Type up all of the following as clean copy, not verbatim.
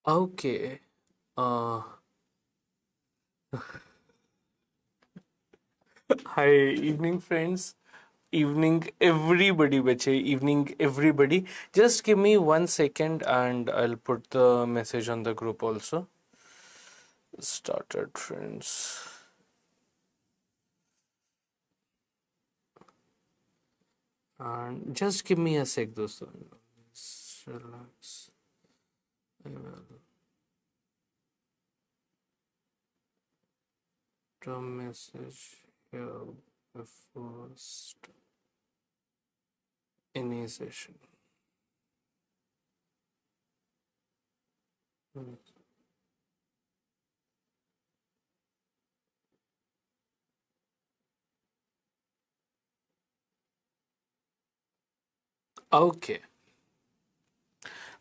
Okay. Uh, Hi, evening friends. Evening everybody, bache. Evening everybody. Just give me 1 second and I'll put the message on the group also. Started friends. And just give me a sec, dosto. Just relax. I will put a message here before any session. Hmm. Okay.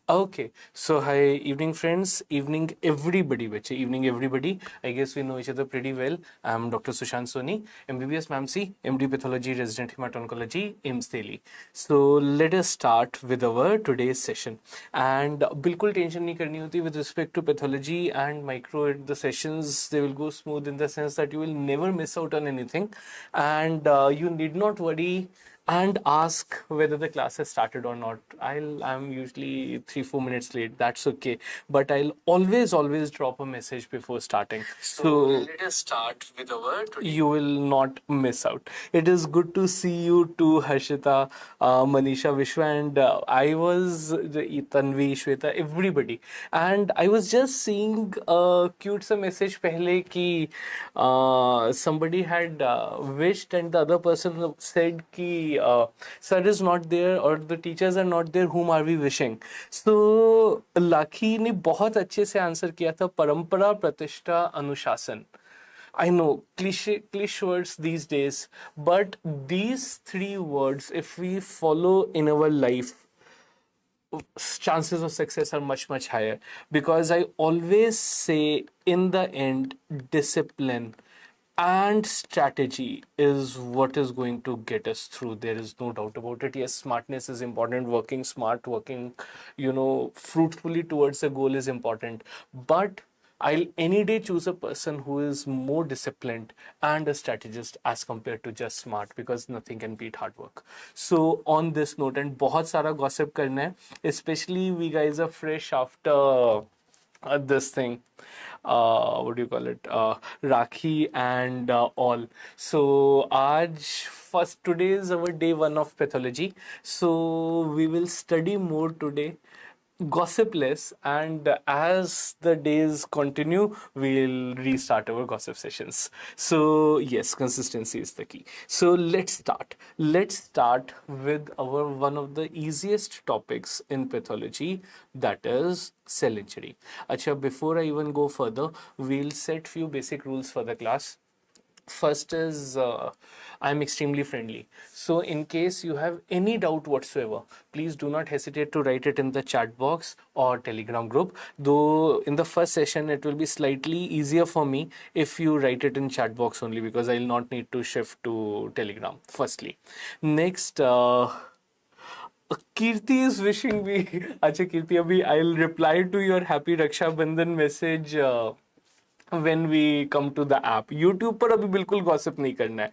Okay, so hi, evening friends, evening everybody, bache, evening everybody. I guess we know each other pretty well. I'm Dr. Sushant Soni, MBBS MAMC, MD Pathology, Resident Hemato-Oncology, AIMS Delhi. So let us start with our today's session. And bilkul tension nahi karni hoti with respect to pathology and micro. The sessions they will go smooth in the sense that you will never miss out on anything, and you need not worry and ask whether the class has started or not. I'm usually 3-4 minutes late. That's okay, but I'll always drop a message before starting. So let us start with our today. You will not miss out. It is good to see you too, Harshita, Manisha, Vishwa, and I was Tanvi, Shweta, everybody, and I was just seeing a cute sa message pehle ki somebody had wished and the other person said ki sir is not there or the teachers are not there, whom are we wishing? So Lucky ने बहुत अच्छे से answer किया था, परंपरा प्रतिष्ठा अनुशासन. I know cliche words these days, but these three words, if we follow in our life, chances of success are much higher, because I always say in the end discipline and strategy is what is going to get us through. There is no doubt about it. Yes, smartness is important, working smart, working fruitfully towards a goal is important, but I'll any day choose a person who is more disciplined and a strategist as compared to just smart, because nothing can beat hard work. So on this note, and बहुत सारा gossip करना है, especially we guys are fresh after this thing, what do you call it, Rakhi and all. So today is our day one of pathology, so we will study more today, gossip less, and as the days continue we'll restart our gossip sessions. So yes, consistency is the key. So let's start with our one of the easiest topics in pathology, that is cell injury. Acha, before I even go further, we'll set few basic rules for the class. First is I'm extremely friendly. So, in case you have any doubt whatsoever, please do not hesitate to write it in the chat box or Telegram group. Though, in the first session, it will be slightly easier for me if you write it in chat box only, because I'll not need to shift to Telegram. Firstly, next, Kirti is wishing me. Acha, Kirti, abhi I'll reply to your happy Raksha Bandhan message. When we come to the app, YouTube पर अभी बिल्कुल gossip नहीं करना है.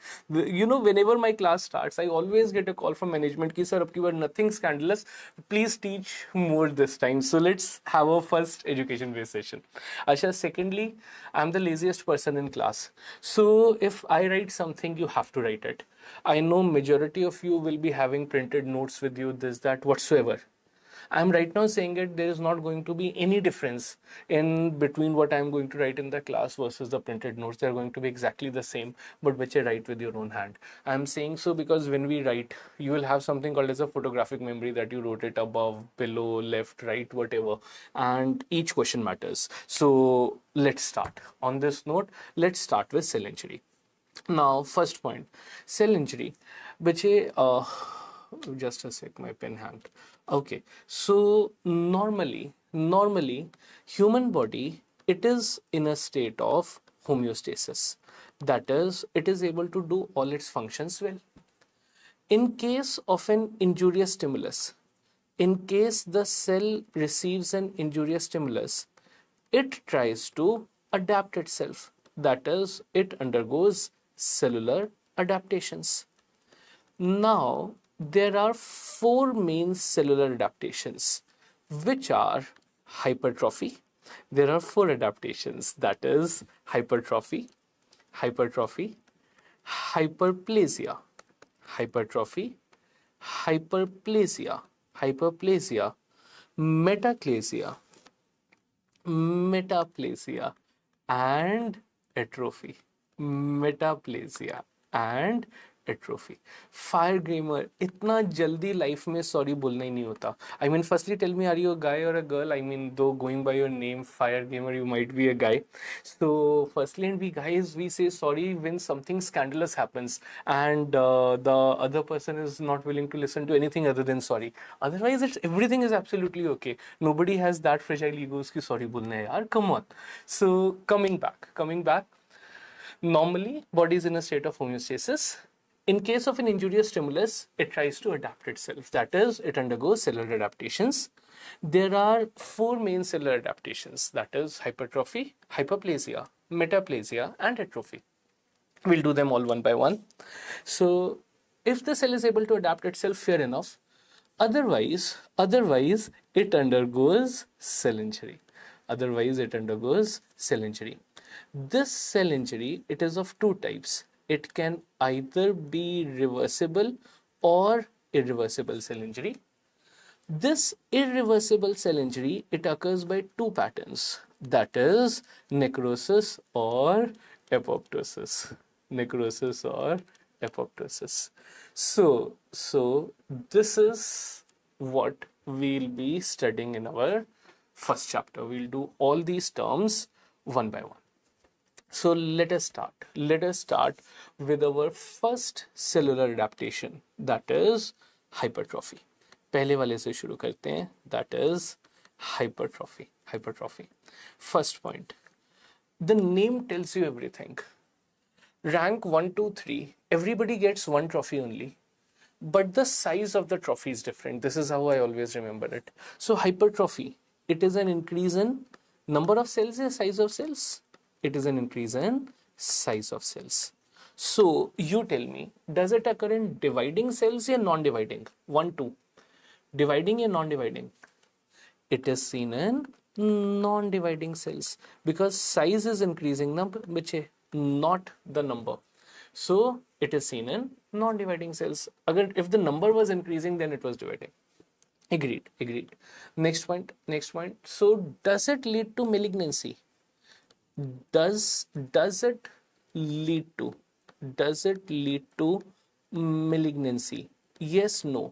Whenever my class starts, I always get a call from management कि sir, अब की बार nothing scandalous, please teach more this time. So let's have a first education based session. Asha, secondly, I'm the laziest person in class, so if I write something, you have to write it. I know majority of you will be having printed notes with you, this that whatsoever. I'm right now saying it, there is not going to be any difference in between what I'm going to write in the class versus the printed notes. They're going to be exactly the same, but which I write with your own hand. I'm saying so because when we write, you will have something called as a photographic memory, that you wrote it above, below, left, right, whatever, and each question matters. So let's start. On this note, let's start with cell injury. Now, first point, cell injury, which just a sec, my pen hanged. Okay, so normally, human body, it is in a state of homeostasis. That is, it is able to do all its functions well. In case of an injurious stimulus, in case the cell receives an injurious stimulus, it tries to adapt itself. That is, it undergoes cellular adaptations. Now, there are four main cellular adaptations, which are hypertrophy. There are four adaptations, that is hypertrophy, hyperplasia, hypertrophy, hyperplasia, metaclasia, metaplasia, and atrophy. Metaplasia and atrophy. Fire gamer, इतना जल्दी life में sorry बोलना ही नहीं होता. I mean, firstly, tell me, are you a guy or a girl? I mean, though going by your name, fire gamer, you might be a guy. So, firstly, and we guys, we say sorry when something scandalous happens, and the other person is not willing to listen to anything other than sorry. Otherwise, everything is absolutely okay. Nobody has that fragile egos ki sorry bolna hai yaar. Come on. So, coming back. Normally, body is in a state of homeostasis. In case of an injurious stimulus, it tries to adapt itself. That is, it undergoes cellular adaptations. There are four main cellular adaptations. That is hypertrophy, hyperplasia, metaplasia, and atrophy. We'll do them all one by one. So, if the cell is able to adapt itself, fair enough. Otherwise, it undergoes cell injury. This cell injury, it is of two types. It can either be reversible or irreversible cell injury. This irreversible cell injury, it occurs by two patterns. That is necrosis or apoptosis. So this is what we'll be studying in our first chapter. We'll do all these terms one by one. So let us start with our first cellular adaptation, that is hypertrophy. पहले वाले से शुरू करते हैं, that is hypertrophy. First point, the name tells you everything. Rank 1, 2, 3, everybody gets one trophy only, but the size of the trophy is different. This is how I always remember it. So hypertrophy, it is an increase in number of cells or size of cells? It is an increase in size of cells. So you tell me, does it occur in dividing cells or non-dividing? 1, 2. Dividing or non-dividing? It is seen in non-dividing cells because size is increasing, not the number. So it is seen in non-dividing cells. If the number was increasing, then it was dividing. Agreed. Next point. So does it lead to malignancy? Does it lead to malignancy? Yes, no.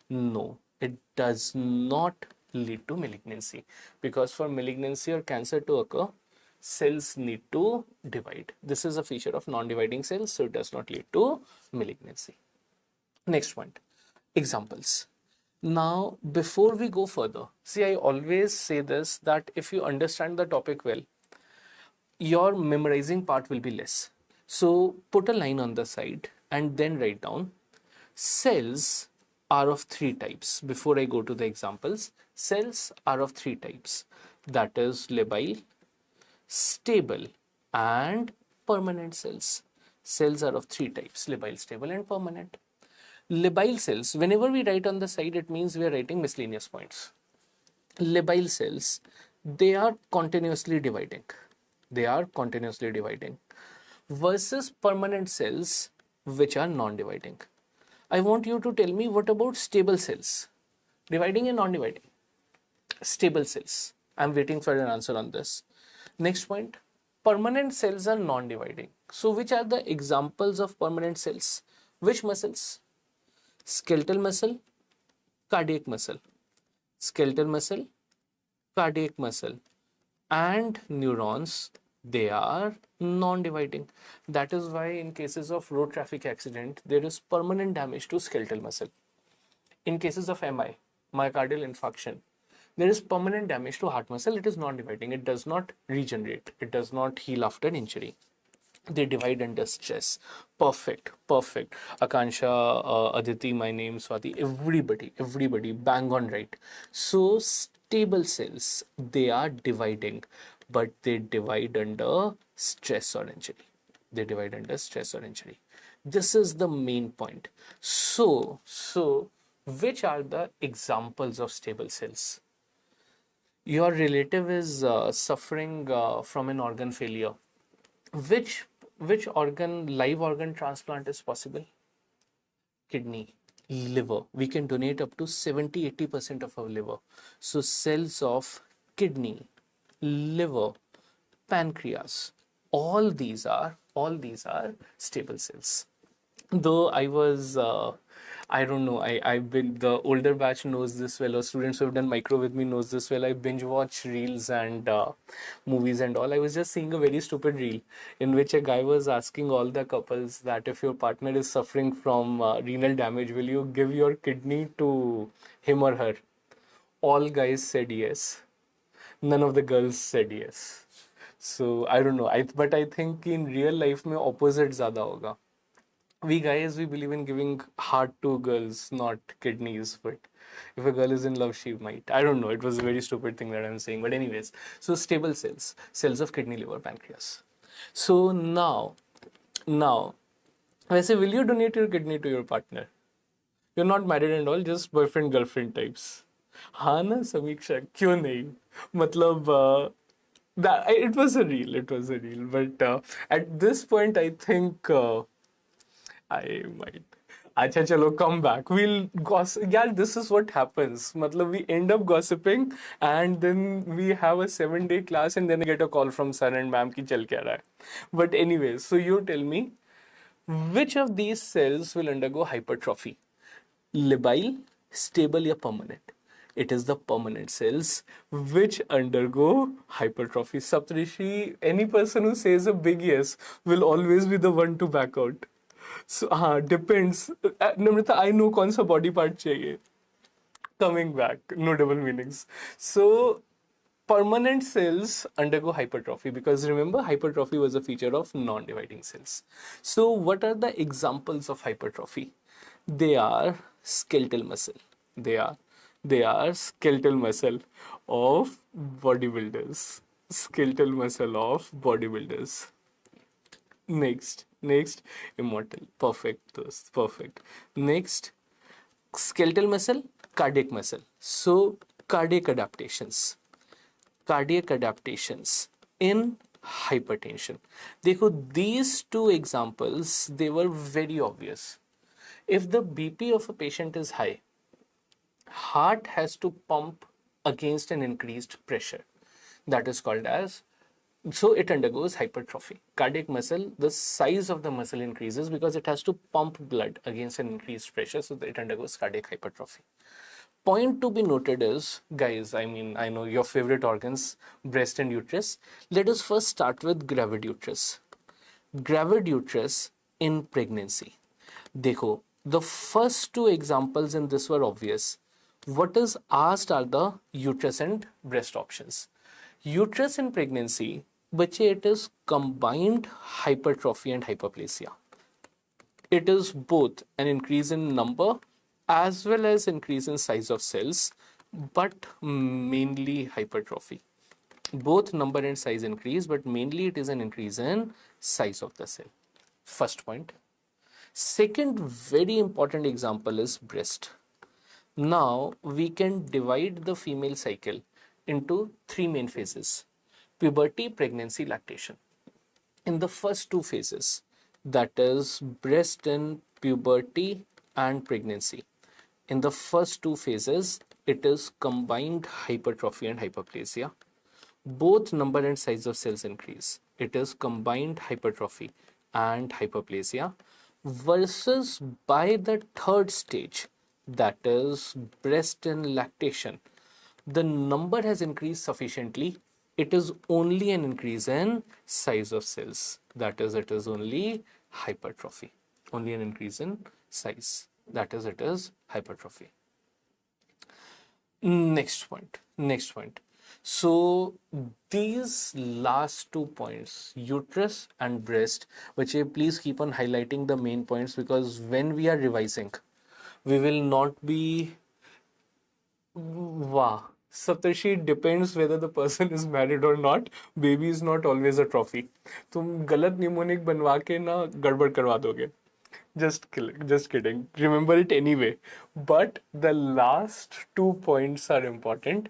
No, it does not lead to malignancy, because for malignancy or cancer to occur, cells need to divide. This is a feature of non-dividing cells, so it does not lead to malignancy. Next point, examples. Now, before we go further, see, I always say this, that if you understand the topic well, your memorizing part will be less. So put a line on the side and then write down cells are of three types. Before I go to the examples, cells are of three types. That is labile, stable, and permanent cells. Cells are of three types: labile, stable, and permanent. Labile cells, whenever we write on the side, it means we are writing miscellaneous points. Labile cells, they are continuously dividing. Versus permanent cells, which are non-dividing. I want you to tell me, what about stable cells? Dividing and non-dividing? Stable cells. I'm waiting for an answer on this. Next point, permanent cells are non-dividing. So which are the examples of permanent cells? Which muscles? Skeletal muscle, cardiac muscle. Skeletal muscle, cardiac muscle, and neurons, they are non-dividing. That is why in cases of road traffic accident, there is permanent damage to skeletal muscle. In cases of MI, myocardial infarction, there is permanent damage to heart muscle. It is non-dividing. It does not regenerate. It does not heal after injury. They divide under stress. Perfect. Akansha, Aditi, my name, Swati, everybody, bang on right. So stable cells, they are dividing, but they divide under stress or injury. They divide under stress or injury. This is the main point. So which are the examples of stable cells? Your relative is suffering from an organ failure. Which organ, live organ transplant is possible? Kidney, liver. We can donate up to 70-80% of our liver. So cells of kidney, liver, pancreas, all these are stable cells. Though I don't know, I've been, the older batch knows this well, or students who have done micro with me knows this well. I binge watch reels and movies and all. I was just seeing a very stupid reel in which a guy was asking all the couples that if your partner is suffering from renal damage, will you give your kidney to him or her? All guys said yes. None of the girls said yes. So I don't know. But I think in real life में opposite ज़्यादा होगा. We guys, we believe in giving heart to girls, not kidneys. But if a girl is in love, she might. I don't know. It was a very stupid thing that I'm saying. But anyways, so stable cells, cells of kidney, liver, pancreas. So now, I say, will you donate your kidney to your partner? You're not married and all, just boyfriend girlfriend types. हाँ ना समीक्षा, क्यों नहीं? मतलब that it was a reel, but at this point I think I might. Acha chalo, come back. We'll gossip. Yeah, this is what happens. Matlab, we end up gossiping and then we have a 7-day class and then I get a call from sir and ma'am ki chal kya raha hai. But anyways, so you tell me, which of these cells will undergo hypertrophy? Labile, stable या permanent? It is the permanent cells which undergo hypertrophy. Saptrishi, any person who says a big yes will always be the one to back out. So, depends. Namrata, I know कौन सा body part चाहिए. Coming back, no double meanings. So, permanent cells undergo hypertrophy because remember, hypertrophy was a feature of non-dividing cells. So, what are the examples of hypertrophy? They are skeletal muscle. They are skeletal muscle of bodybuilders. Skeletal muscle of bodybuilders. Next, immortal. Perfect. Next, skeletal muscle, cardiac muscle. So, cardiac adaptations in hypertension. देखो, these two examples, they were very obvious. If the BP of a patient is high, heart has to pump against an increased pressure. That is called as, so it undergoes hypertrophy. Cardiac muscle, the size of the muscle increases because it has to pump blood against an increased pressure, so it undergoes cardiac hypertrophy. Point to be noted is, guys, I mean, I know your favorite organs, breast and uterus. Let us first start with gravid uterus. Gravid uterus in pregnancy. Dekho, the first two examples in this were obvious. What is asked are the uterus and breast options. Uterus in pregnancy, bache, it is combined hypertrophy and hyperplasia. It is both an increase in number as well as increase in size of cells, but mainly hypertrophy. Both number and size increase, but mainly it is an increase in size of the cell. First point. Second very important example is breast. Now we can divide the female cycle into three main phases: puberty, pregnancy, lactation. In the first two phases, that is breast in puberty and pregnancy, in the first two phases, it is combined hypertrophy and hyperplasia. Both number and size of cells increase. It is combined hypertrophy and hyperplasia. Versus by the third stage, that is breast in lactation, the number has increased sufficiently. It is only an increase in size of cells. That is, it is only hypertrophy. Only an increase in size. That is, it is hypertrophy. Next point. So these last 2 points, uterus and breast, which please keep on highlighting the main points, because when we are revising, we will not be Saptarshi, it depends whether the person is married or not. Baby is not always a trophy. तुम गलत mnemonic बनवा के ना गड़बड़ करवा दोगे. Just kidding. Remember it anyway. But the last 2 points are important.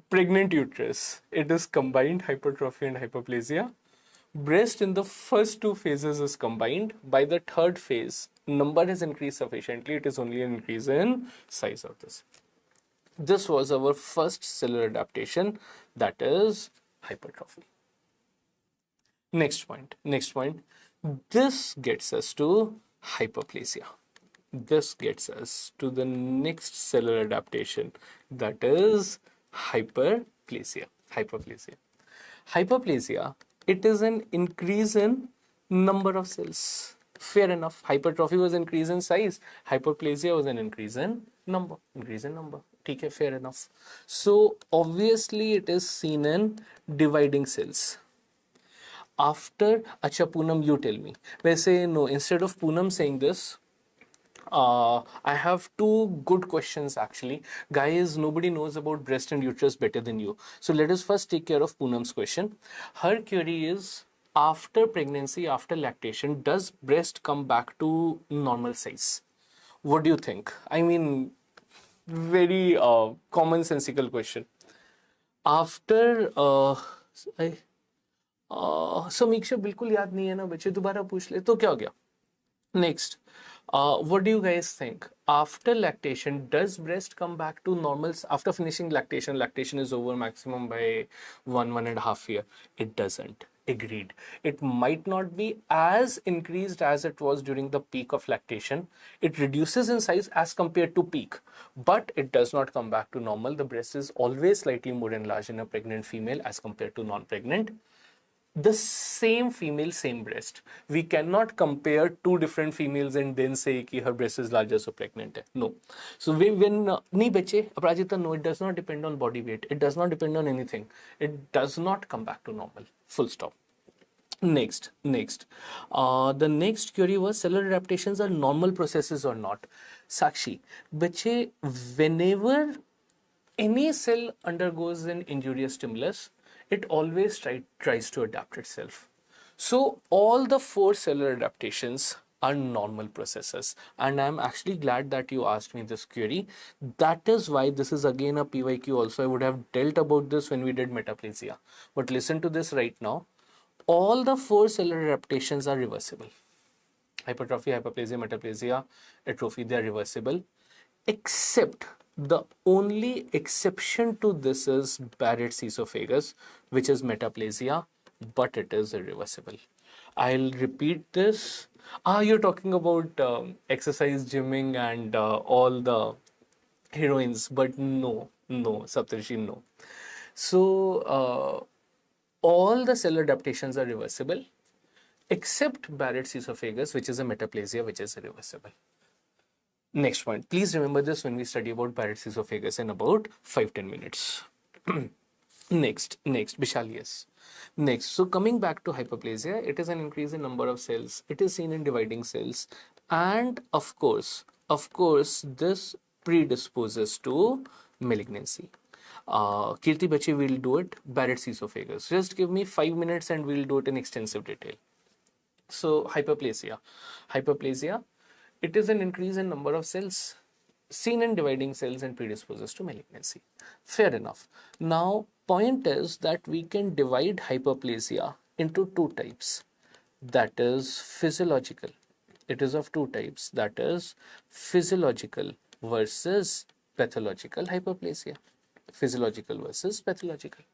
Pregnant uterus. It is combined hypertrophy and hyperplasia. Breast in the first two phases is combined. By the third phase, number has increased sufficiently. It is only an increase in size of this. This was our first cellular adaptation, that is hypertrophy. Next point. This gets us to hyperplasia. This gets us to the next cellular adaptation, that is hyperplasia. Hyperplasia, it is an increase in number of cells. Fair enough. Hypertrophy was increase in size. Hyperplasia was an increase in number. Okay, fair enough. So obviously it is seen in dividing cells. After, acha Poonam, you tell me. Where no, instead of Poonam saying this, I have two good questions actually. Guys, nobody knows about breast and uterus better than you. So let us first take care of Poonam's question. Her query is, after pregnancy, after lactation, does breast come back to normal size? What do you think? I mean, very commonsensical question. After समीक्षा बिल्कुल याद नहीं है ना बच्चे, दोबारा पूछ ले तो क्या हो गया. Next, what do you guys think? After lactation, does breast come back to normal? After finishing lactation, lactation is over maximum by 1.5 year. It doesn't. Agreed. It might not be as increased as it was during the peak of lactation. It reduces in size as compared to peak, but it does not come back to normal. The breast is always slightly more enlarged in a pregnant female as compared to non-pregnant. The same female, same breast. We cannot compare two different females and then say कि her breast is larger so pregnant है. No. So when नहीं बच्चे, अपराजिता, no, it does not depend on body weight. It does not depend on anything. It does not come back to normal. Full stop. Next. The next query was, cellular adaptations are normal processes or not? Sakshi, बच्चे, whenever any cell undergoes an injurious stimulus, it always tries to adapt itself. So all the 4 cellular adaptations are normal processes, and I'm actually glad that you asked me this query. That is why this is again a PYQ also. I would have dealt about this when we did metaplasia, but listen to this right now. All the 4 cellular adaptations are reversible. Hypertrophy, hyperplasia, metaplasia, atrophy, they are reversible, except the only exception to this is Barrett's esophagus, which is metaplasia, but it is irreversible. I'll repeat this. You're talking about exercise, gymming, and all the heroines, but no, Saptarshi, no. So all the cellular adaptations are reversible, except Barrett's esophagus, which is a metaplasia, which is irreversible. Next point. Please remember this when we study about Barrett's esophagus in about 5-10 minutes. Next, Vishal, yes. Next, so coming back to hyperplasia, it is an increase in number of cells. It is seen in dividing cells. And of course, this predisposes to malignancy. Kirti Bachi will do it, Barrett's esophagus. Just give me 5 minutes and we'll do it in extensive detail. So hyperplasia, it is an increase in number of cells seen in dividing cells and predisposes to malignancy. Fair enough. Now, point is that we can divide hyperplasia into 2 types. That is physiological. It is of 2 types. That is physiological versus pathological hyperplasia. Physiological versus pathological.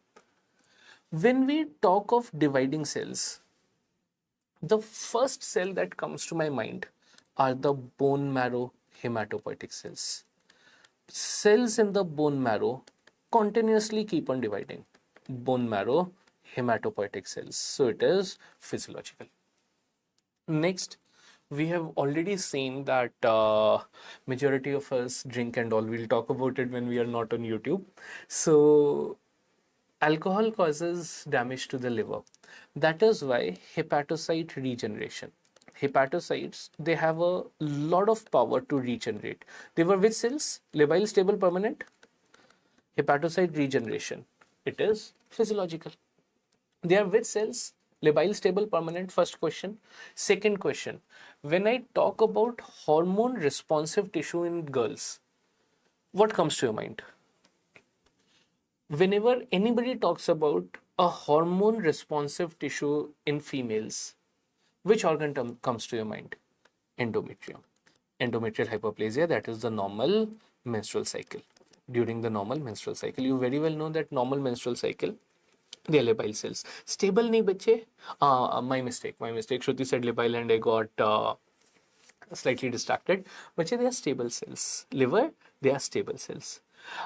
When we talk of dividing cells, the first cell that comes to my mind are the bone marrow hematopoietic cells. Cells in the bone marrow continuously keep on dividing. Bone marrow hematopoietic cells. So it is physiological. Next, we have already seen that majority of us drink and all. We'll talk about it when we are not on YouTube. So alcohol causes damage to the liver. That is why hepatocyte regeneration. Hepatocytes, they have a lot of power to regenerate. They were which cells? Labile stable permanent? Hepatocyte regeneration, it is physiological. They are which cells? Labile, stable, permanent, first question. Second question, when I talk about hormone responsive tissue in girls, what comes to your mind? Whenever anybody talks about a hormone responsive tissue in females, which organ comes to your mind? Endometrium. Endometrial hyperplasia, that is the normal menstrual cycle. During the normal menstrual cycle, you very well know that normal menstrual cycle, they are labile cells. Stable nahi bache? My mistake. Shruti said labile and I got slightly distracted. Bache, they are stable cells. Liver, they are stable cells.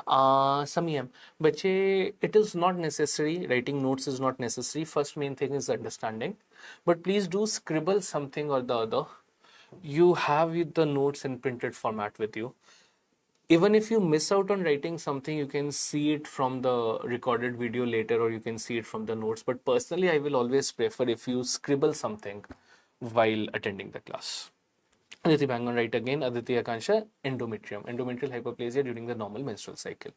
Samyam, bache, it is not necessary. Writing notes is not necessary. First main thing is understanding. But please do scribble something or the other. You have the notes in printed format with you. Even if you miss out on writing something, you can see it from the recorded video later, or you can see it from the notes. But personally, I will always prefer if you scribble something while attending the class. Aditi, bang on right again. Aditi Akansha, endometrium. Endometrial hyperplasia during the normal menstrual cycle.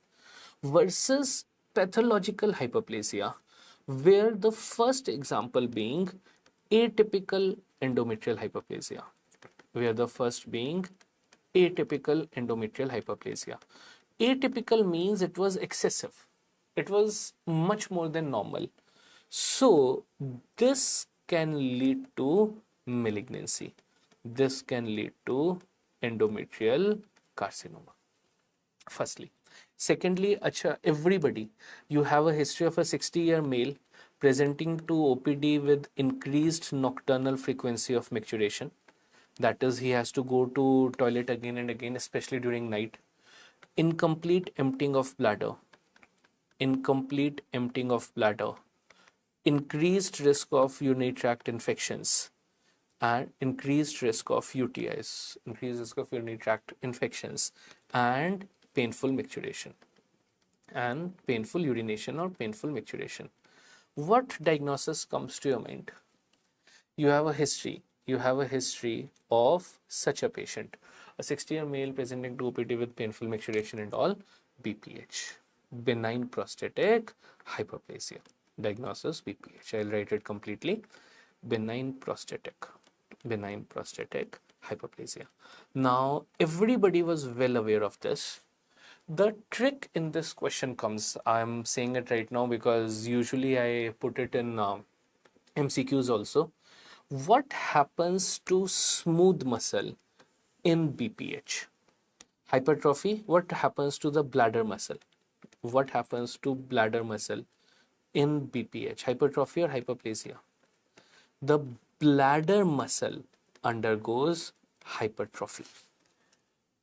Versus pathological hyperplasia, where the first example being atypical endometrial hyperplasia. Where the first being atypical endometrial hyperplasia. Atypical means it was excessive. It was much more than normal. So this can lead to malignancy. This can lead to endometrial carcinoma. Firstly. Secondly, everybody, you have a history of a 60-year male presenting to OPD with increased nocturnal frequency of micturition. That is, he has to go to toilet again and again, especially during night. Incomplete emptying of bladder. Incomplete emptying of bladder. Increased risk of urinary tract infections and increased risk of UTIs, increased risk of urinary tract infections and painful micturition and painful urination or painful micturition. What diagnosis comes to your mind? You have a history of such a patient, a 60-year male presenting to OPD with painful micturiation and all, BPH, benign prostatic hyperplasia. Diagnosis BPH. I'll write it completely. Benign prostatic hyperplasia. Now, everybody was well aware of this. The trick in this question comes, I'm saying it right now because usually I put it in MCQs also. What happens to smooth muscle in BPH? Hypertrophy. What happens to the bladder muscle? What happens to bladder muscle in BPH? Hypertrophy or hyperplasia? The bladder muscle undergoes hypertrophy.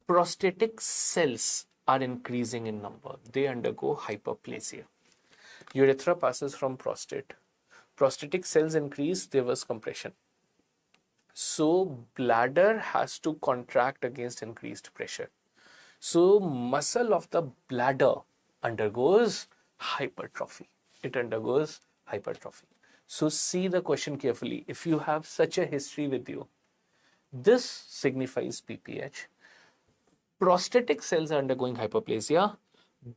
Prostatic cells are increasing in number. They undergo hyperplasia. Urethra passes from prostate. Prostatic cells increase, there was compression. So bladder has to contract against increased pressure. So muscle of the bladder undergoes hypertrophy. It undergoes hypertrophy. So see the question carefully. If you have such a history with you, this signifies BPH. Prostatic cells are undergoing hyperplasia.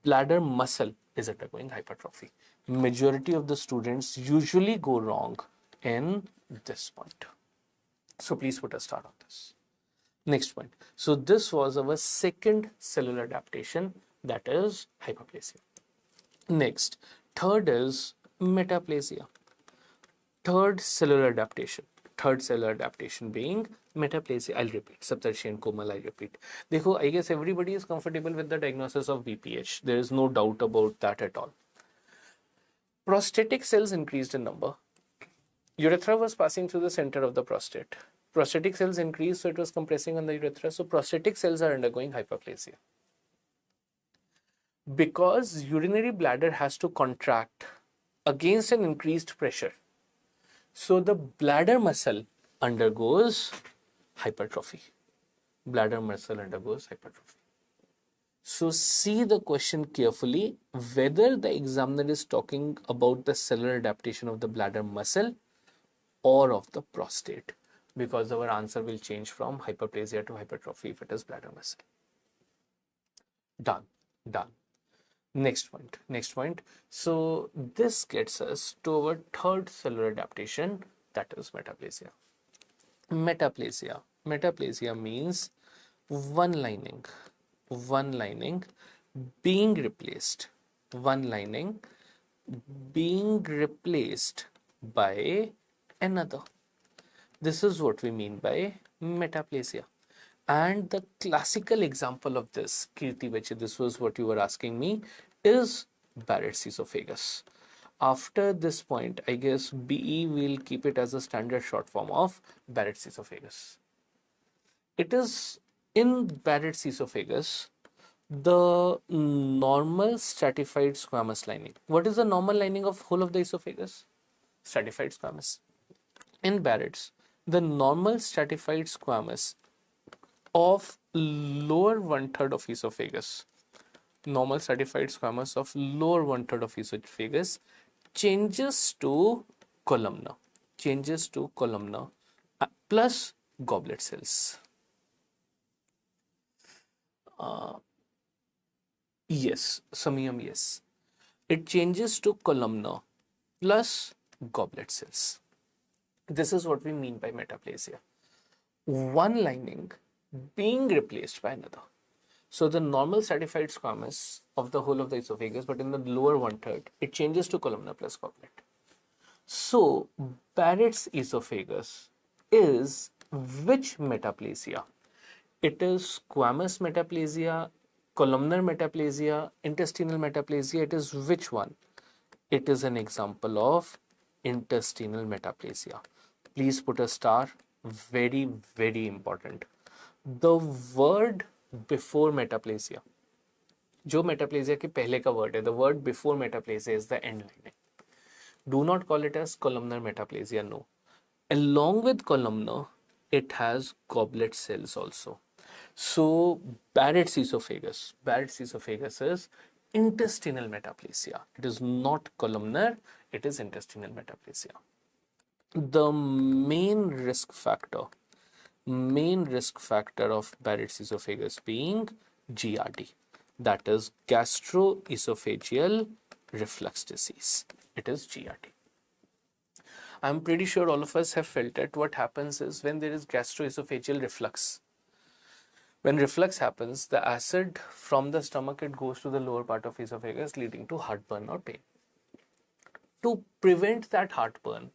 Bladder muscle is undergoing hypertrophy. Majority of the students usually go wrong in this point. So please put a star on this. Next point. So this was our second cellular adaptation, that is hyperplasia. Next, third is metaplasia. Third cellular adaptation being metaplasia. I'll repeat. Saptarshi and Komal, I'll repeat. Dekho, I guess everybody is comfortable with the diagnosis of BPH. There is no doubt about that at all. Prostatic cells increased in number. Urethra was passing through the center of the prostate. Prostatic cells increased, so it was compressing on the urethra. So prostatic cells are undergoing hyperplasia. Because urinary bladder has to contract against an increased pressure, so the bladder muscle undergoes hypertrophy. Bladder muscle undergoes hypertrophy. So see the question carefully, whether the examiner is talking about the cellular adaptation of the bladder muscle or of the prostate, because our answer will change from hyperplasia to hypertrophy if it is bladder muscle. Done. Next point. So this gets us to our third cellular adaptation, that is metaplasia. Metaplasia means one lining being replaced, one lining being replaced by another. This is what we mean by metaplasia. And the classical example of this, Kirti, which this was what you were asking me, is Barrett's esophagus. After this point, I guess BE will keep it as a standard short form of Barrett's esophagus. It is in Barrett's esophagus, the normal stratified squamous lining. What is the normal lining of whole of the esophagus? Stratified squamous. In Barrett's, the normal stratified squamous of lower one-third of esophagus, normal stratified squamous of lower one-third of esophagus changes to columnar plus goblet cells. Yes, Samyam, yes. It changes to columnar plus goblet cells. This is what we mean by metaplasia. One lining being replaced by another. So the normal stratified squamous of the whole of the esophagus, but in the lower one-third, it changes to columnar plus goblet. So Barrett's esophagus is which metaplasia? It is squamous metaplasia, columnar metaplasia, intestinal metaplasia. It is which one? It is an example of intestinal metaplasia. Please put a star. Very, very important. The word before metaplasia, जो metaplasia के पहले का word है, the word before metaplasia is the end lining. Do not call it as columnar metaplasia, no. Along with columnar, it has goblet cells also. So Barrett's esophagus is intestinal metaplasia. It is not columnar, it is intestinal metaplasia. The main risk factor of Barrett's esophagus being GRD, that is gastroesophageal reflux disease. It is GRD. I'm pretty sure all of us have felt it. What happens is when there is gastroesophageal reflux, when reflux happens, the acid from the stomach, it goes to the lower part of esophagus, leading to heartburn or pain. To prevent that heartburn,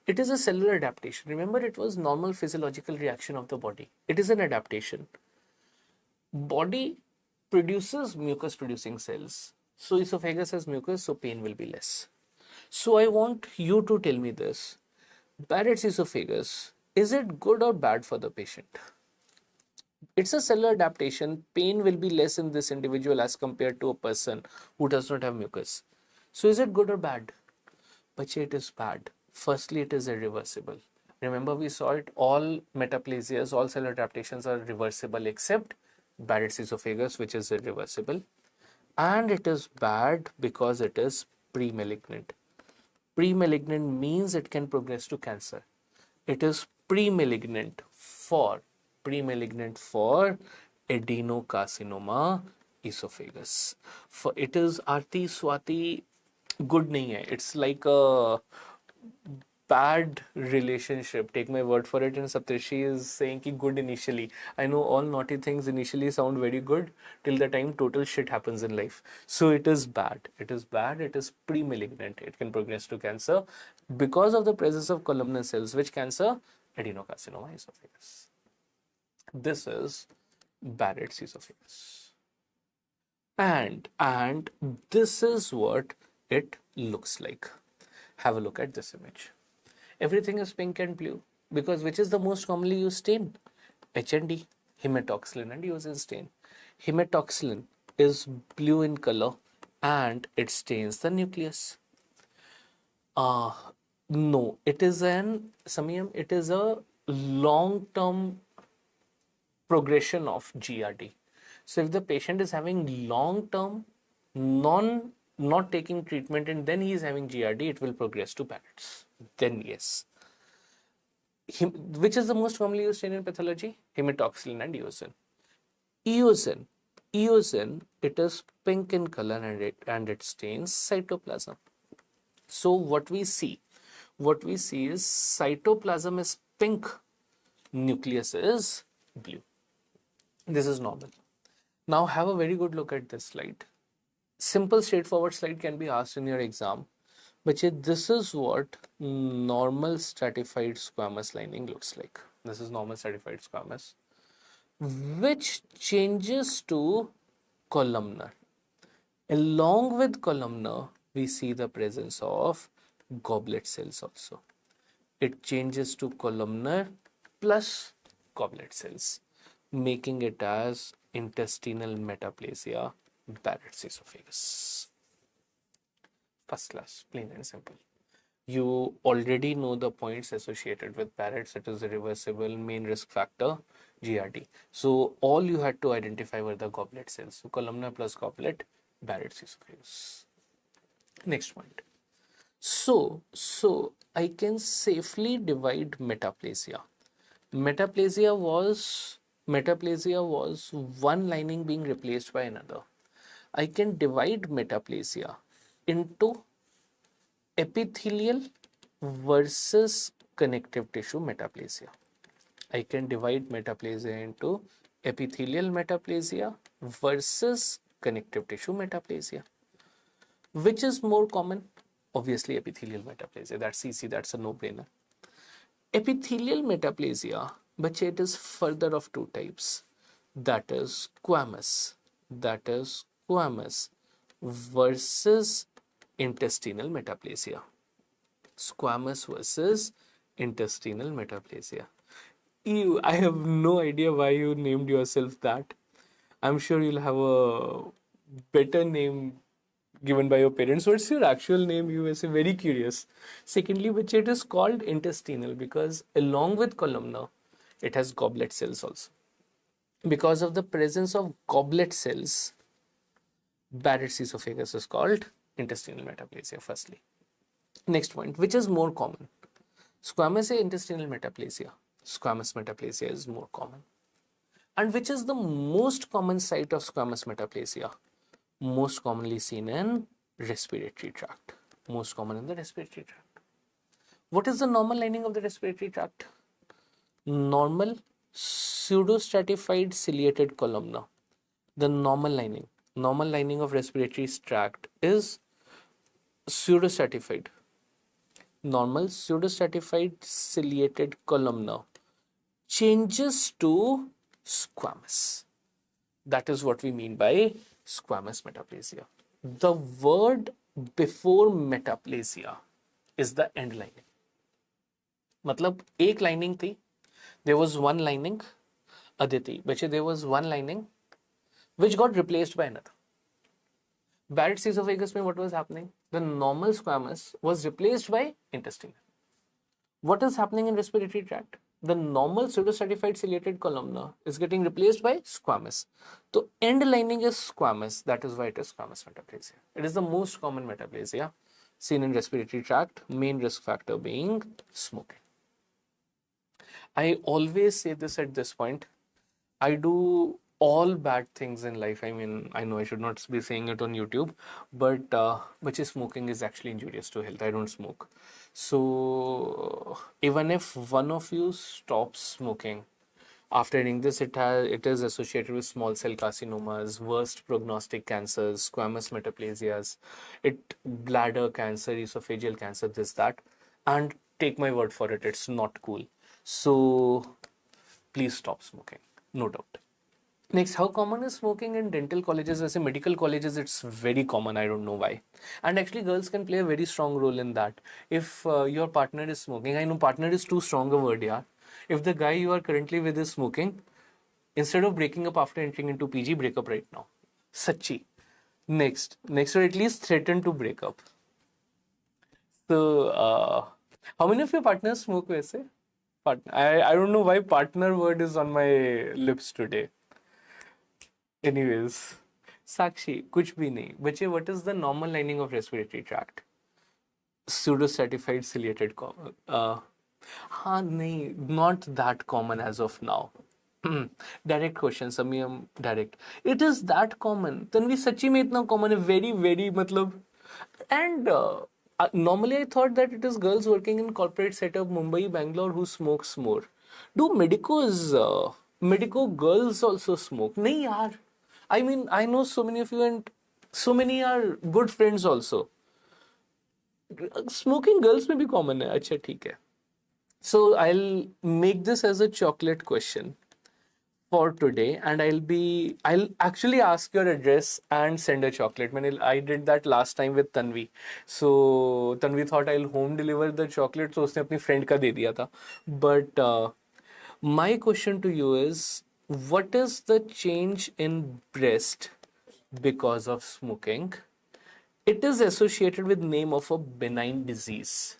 it is a cellular adaptation. Remember, it was normal physiological reaction of the body. It is an adaptation. Body produces mucus producing cells. So esophagus has mucus, so pain will be less. So I want you to tell me this. Barrett's esophagus, is it good or bad for the patient? It's a cellular adaptation. Pain will be less in this individual as compared to a person who does not have mucus. So is it good or bad? Bache, it is bad. Firstly, it is irreversible. Remember, we saw it, all metaplasias, all cellular adaptations are reversible except Barrett's esophagus, which is irreversible. And it is bad because it is pre-malignant. Pre-malignant means it can progress to cancer. It is pre-malignant for adenocarcinoma esophagus. For it is Aarti Swati, good nahi hai. It's like a bad relationship. Take my word for it. And Saptarshi is saying ki good initially. I know all naughty things initially sound very good till the time total shit happens in life. So it is bad. It is bad. It is pre-malignant. It can progress to cancer because of the presence of columnar cells. Which cancer? Adenocarcinoma esophagus. This is Barrett's esophagus. And this is what it looks like. Have a look at this image. Everything is pink and blue because which is the most commonly used stain? HND, hematoxylin and eosin stain. Hematoxylin is blue in color and it stains the nucleus. No, it is it is a long-term progression of GRD. So if the patient is having long-term not taking treatment and then he is having GRD, it will progress to Barrett's. Then yes. Which is the most commonly used stain in pathology? Hematoxylin and eosin. eosin, it is pink in color and it stains cytoplasm. So what we see is cytoplasm is pink, nucleus is blue. This is normal. Now have a very good look at this slide. Simple straightforward slide can be asked in your exam, but yet this is what normal stratified squamous lining looks like. This is normal stratified squamous, which changes to columnar. Along with columnar, we see the presence of goblet cells also. It changes to columnar plus goblet cells, making it as intestinal metaplasia, Barrett's esophagus. First class, plain and simple. You already know the points associated with Barrett's. It is a reversible, main risk factor, GRD. So all you had to identify were the goblet cells. So columnar plus goblet, Barrett's esophagus. Next point. So I can safely divide metaplasia. Metaplasia was one lining being replaced by another. I can divide metaplasia into epithelial versus connective tissue metaplasia. I can divide metaplasia into epithelial metaplasia versus connective tissue metaplasia. Which is more common? Obviously epithelial metaplasia. That's easy, that's a no-brainer. Epithelial metaplasia, but it is further of two types. That is squamous versus intestinal metaplasia. Squamous versus intestinal metaplasia. Ew, I have no idea why you named yourself that. I'm sure you'll have a better name given by your parents. What's your actual name? You are very curious. Secondly, which it is called intestinal because along with columnar, it has goblet cells also. Because of the presence of goblet cells, Barrett's esophagus is called intestinal metaplasia, firstly. Next point, which is more common? Squamous or intestinal metaplasia? Squamous metaplasia is more common. And which is the most common site of squamous metaplasia? Most commonly seen in respiratory tract. Most common in the respiratory tract. What is the normal lining of the respiratory tract? Normal pseudostratified ciliated columnar. The normal lining of respiratory tract is pseudostratified. Normal pseudostratified ciliated columnar changes to squamous. That is what we mean by squamous metaplasia. The word before metaplasia is the end lining. मतलब एक lining थी, there was one lining, Aditi, बच्चे there was one lining which got replaced by another. Barrett's esophagus में what was happening? The normal squamous was replaced by intestinal. What is happening in respiratory tract? The normal pseudostratified ciliated columnar is getting replaced by squamous. So end lining is squamous. That is why it is squamous metaplasia. It is the most common metaplasia seen in respiratory tract, main risk factor being smoking. I always say this at this point. I do all bad things in life. I mean, I know I should not be saying it on YouTube, but which is smoking is actually injurious to health. I don't smoke. So even if one of you stops smoking, after reading this, it is associated with small cell carcinomas, worst prognostic cancers, squamous metaplasias, bladder cancer, esophageal cancer, this, that. And take my word for it, it's not cool. So please stop smoking, no doubt. Next, how common is smoking in dental colleges? As in medical colleges, it's very common. I don't know why. And actually, girls can play a very strong role in that. If your partner is smoking, I know partner is too strong a word, yeah. If the guy you are currently with is smoking, instead of breaking up after entering into PG, break up right now. Sachi. Next, or at least threaten to break up. So, how many of your partners smoke? वैसे? I don't know why partner word is on my lips today. Anyways, Sakshi, कुछ भी नहीं. बच्चे, what is the normal lining of respiratory tract? Pseudostratified ciliated column. हाँ नहीं, not that common as of now. Direct question, Samyam, direct. It is that common. Tanvi sachi mein itna common hai, very, very, matlab. And normally I thought that it is girls working in corporate setup, Mumbai, Bangalore, who smokes more. Do medico girls also smoke? Nahi yaar. I mean, I know so many of you and so many are good friends also. Smoking girls में भी common है. अच्छा ठीक है. So I'll make this as a chocolate question for today, and I'll actually ask your address and send a chocolate. I did that last time with Tanvi. So Tanvi thought I'll home deliver the chocolate, so उसने अपनी friend का दे दिया था. But my question to you is, what is the change in breast because of smoking? It is associated with name of a benign disease.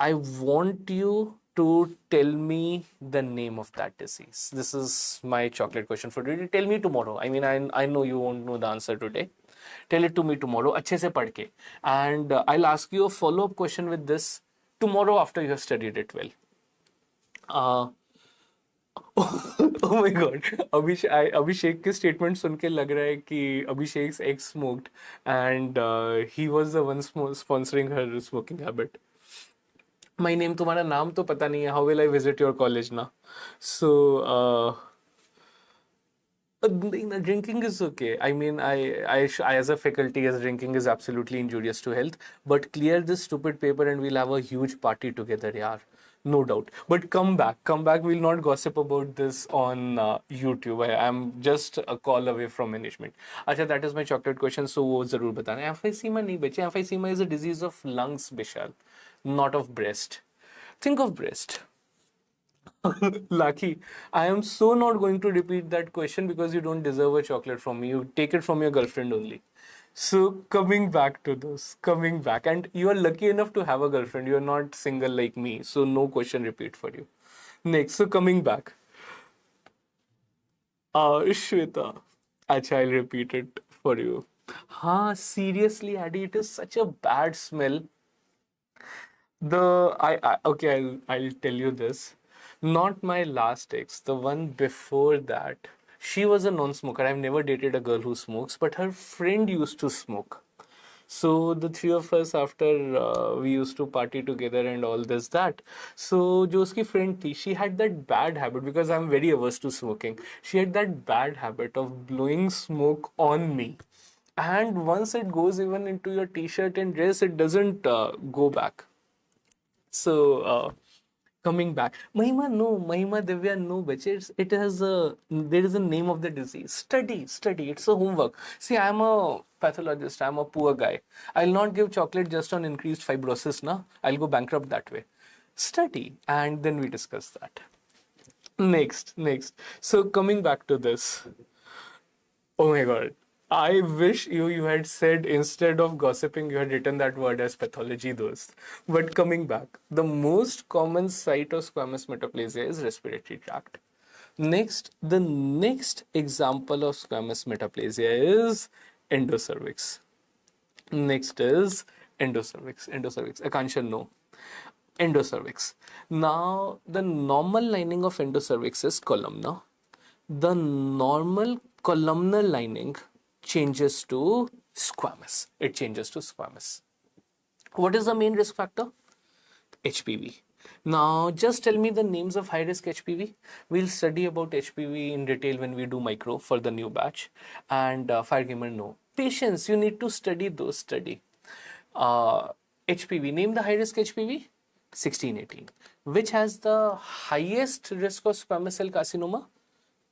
I want you to tell me the name of that disease. This is my chocolate question for today. Tell me tomorrow. I mean, I know you won't know the answer today. Tell it to me tomorrow, अच्छे से पढ़ के. And I'll ask you a follow-up question with this tomorrow after you have studied it well. Oh my God. Abhishek के statement सुन के लग रहा है कि Abhishek's ex smoked and he was the one sponsoring her smoking habit. My name, तुम्हारा नाम तो पता नहीं है. How will I visit your college now? So, drinking is okay. I mean, I as a faculty, as drinking is absolutely injurious to health. But clear this stupid paper and we'll have a huge party together, yaar. No doubt. But come back. We'll not gossip about this on YouTube. I'm just a call away from management. Acha, that is my chocolate question. So, वो जरूर बताना. Emphysema नहीं बचे. Emphysema is a disease of lungs, Bishal, not of breast. Think of breast. Lucky. I am so not going to repeat that question because you don't deserve a chocolate from me. You take it from your girlfriend only. So coming back to this, and you are lucky enough to have a girlfriend. You are not single like me, so no question repeat for you. Next, so coming back. Shweta. Acha, I'll repeat it for you. Seriously, Addy, it is such a bad smell. Okay, I'll tell you this. Not my last ex, the one before that. She was a non-smoker. I've never dated a girl who smokes, but her friend used to smoke. So the three of us, after we used to party together and all this that. So जो उसकी friend थी, she had that bad habit, because I'm very averse to smoking. She had that bad habit of blowing smoke on me. And once it goes even into your t-shirt and dress, it doesn't go back. So coming back, Mahima, no, Mahima, Divya, no, bitch. There is a name of the disease. Study. It's a homework. See, I'm a pathologist. I'm a poor guy. I'll not give chocolate just on increased fibrosis, na. I'll go bankrupt that way. Study, and then we discuss that. Next. So coming back to this. Oh my God. I wish you had said, instead of gossiping, you had written that word as pathology, dost. But coming back, the most common site of squamous metaplasia is respiratory tract. The next example of squamous metaplasia is endocervix. Next is endocervix. Akansha, no. Endocervix. Now, the normal lining of endocervix is columnar. The normal columnar lining changes to squamous. It changes to squamous. What is the main risk factor? HPV. Now, just tell me the names of high-risk HPV. We'll study about HPV in detail when we do micro for the new batch. And Firegamer, no. Patients, you need to study those. HPV, name the high-risk HPV. 16-18. Which has the highest risk of squamous cell carcinoma?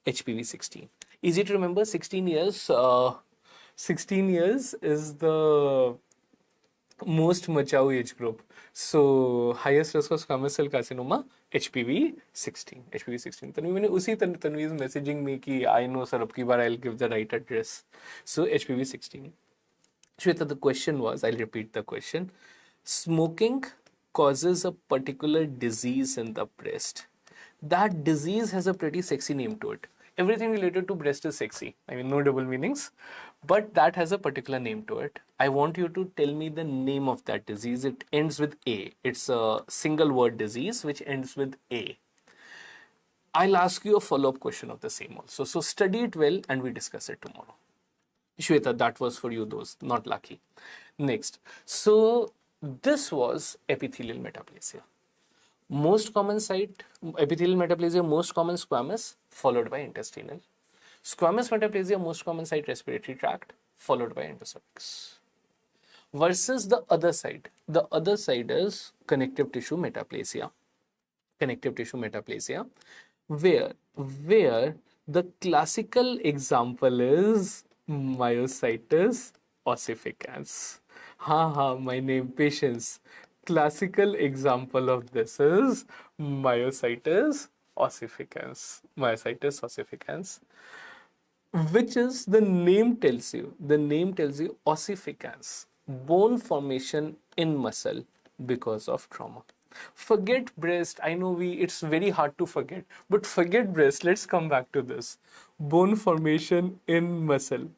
HPV 16. Easy to remember, 16 years. 16 years is the most mature age group. So highest risk of squamous cell carcinoma, HPV 16. HPV 16. Tanvi is messaging me ki I know sir, abki bar I'll give the right address. So HPV 16. Shweta, the question was, I'll repeat the question. Smoking causes a particular disease in the breast. That disease has a pretty sexy name to it. Everything related to breast is sexy. I mean, no double meanings. But that has a particular name to it. I want you to tell me the name of that disease. It ends with A. It's a single word disease which ends with A. I'll ask you a follow-up question of the same also. So study it well and we discuss it tomorrow. Shweta, that was for you, those not lucky. Next. So this was epithelial metaplasia. Most common site, epithelial metaplasia, most common squamous, followed by intestinal. Squamous metaplasia, most common site respiratory tract, followed by endoscervix. Versus the other side. The other side is connective tissue metaplasia. Connective tissue metaplasia, where the classical example is myositis ossificans. My name, patience. Classical example of this is myositis ossificans. Myositis ossificans, which is the name tells you. The name tells you ossificans, bone formation in muscle because of trauma. Forget breast. I know it's very hard to forget, but forget breast. Let's come back to this. Bone formation in muscle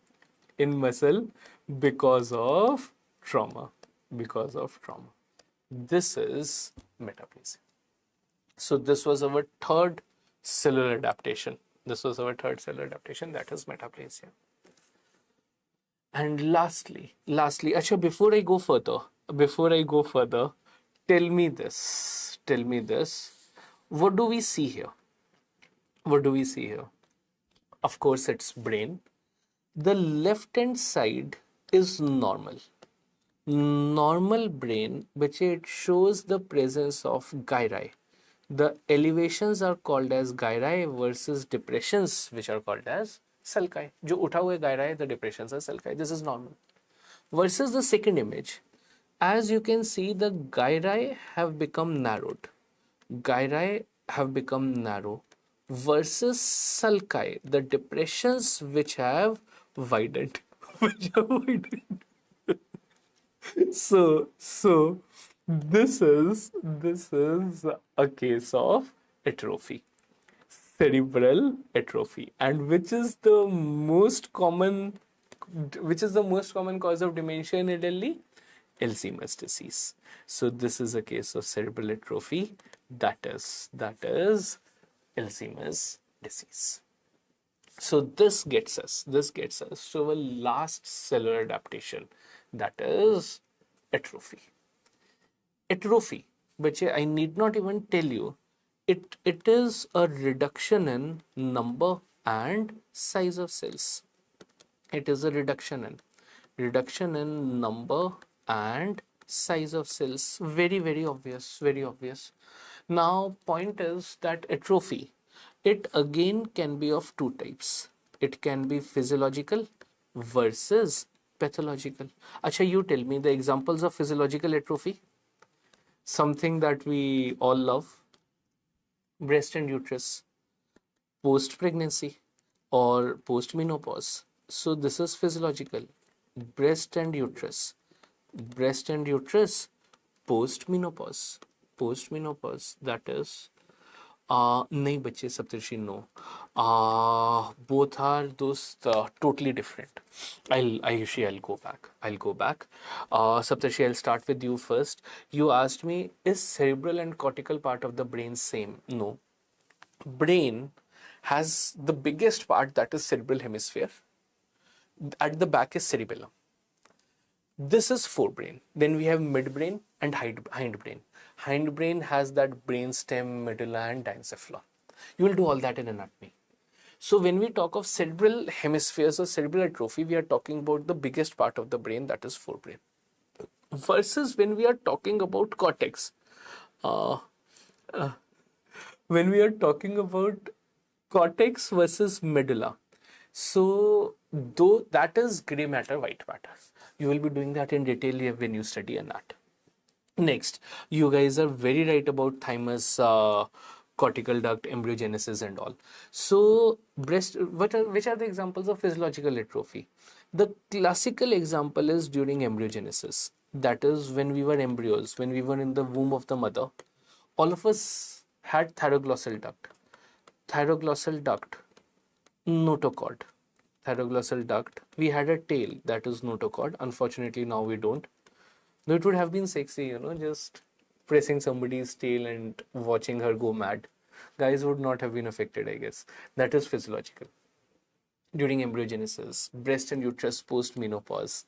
because of trauma. Because of trauma. This is metaplasia. So this was our third cellular adaptation. That is metaplasia. And lastly, Acha, before I go further, tell me this. What do we see here? Of course, it's brain. The left-hand side is normal. Normal brain, which it shows the presence of gyri. The elevations are called as gyri versus depressions, which are called as sulci. जो उठा हुआ gyri, the depressions are sulci. This is normal. Versus the second image, as you can see, the gyri have become narrowed. Versus sulci, the depressions which have widened. So this is a case of atrophy, cerebral atrophy, and which is the most common cause of dementia in elderly? Alzheimer's disease. So this is a case of cerebral atrophy. That is Alzheimer's disease. So this gets us to our last cellular adaptation, that is atrophy. Atrophy, which I need not even tell you, it is a reduction in number and size of cells. It is a reduction in number and size of cells. Very, very obvious. Now, point is that atrophy, it again can be of two types. It can be physiological versus pathological. Acha, you tell me the examples of physiological atrophy. Something that we all love. Breast and uterus, post-pregnancy or post-menopause. So this is physiological. Breast and uterus, post-menopause. That is nahi bache Saptarshi, no. Both are those totally different. I'll go back. Saptarshi, I'll start with you first. You asked me, is cerebral and cortical part of the brain same? No. Brain has the biggest part, that is cerebral hemisphere. At the back is cerebellum. This is forebrain. Then we have midbrain and hindbrain. Hindbrain has that brainstem, medulla and diencephalon. You will do all that in anatomy. So when we talk of cerebral hemispheres or cerebral atrophy, we are talking about the biggest part of the brain, that is forebrain. Versus when we are talking about cortex, versus medulla, so though that is gray matter, white matter. You will be doing that in detail when you study anat. Next, you guys are very right about thymus, cortical duct, embryogenesis and all. So which are the examples of physiological atrophy? The classical example is during embryogenesis. That is when we were embryos, when we were in the womb of the mother. All of us had thyroglossal duct, notochord. Thyroglossal duct. We had a tail, that is notochord. Unfortunately, now we don't. No, it would have been sexy, just pressing somebody's tail and watching her go mad. Guys would not have been affected, I guess. That is physiological. During embryogenesis, breast and uterus post menopause,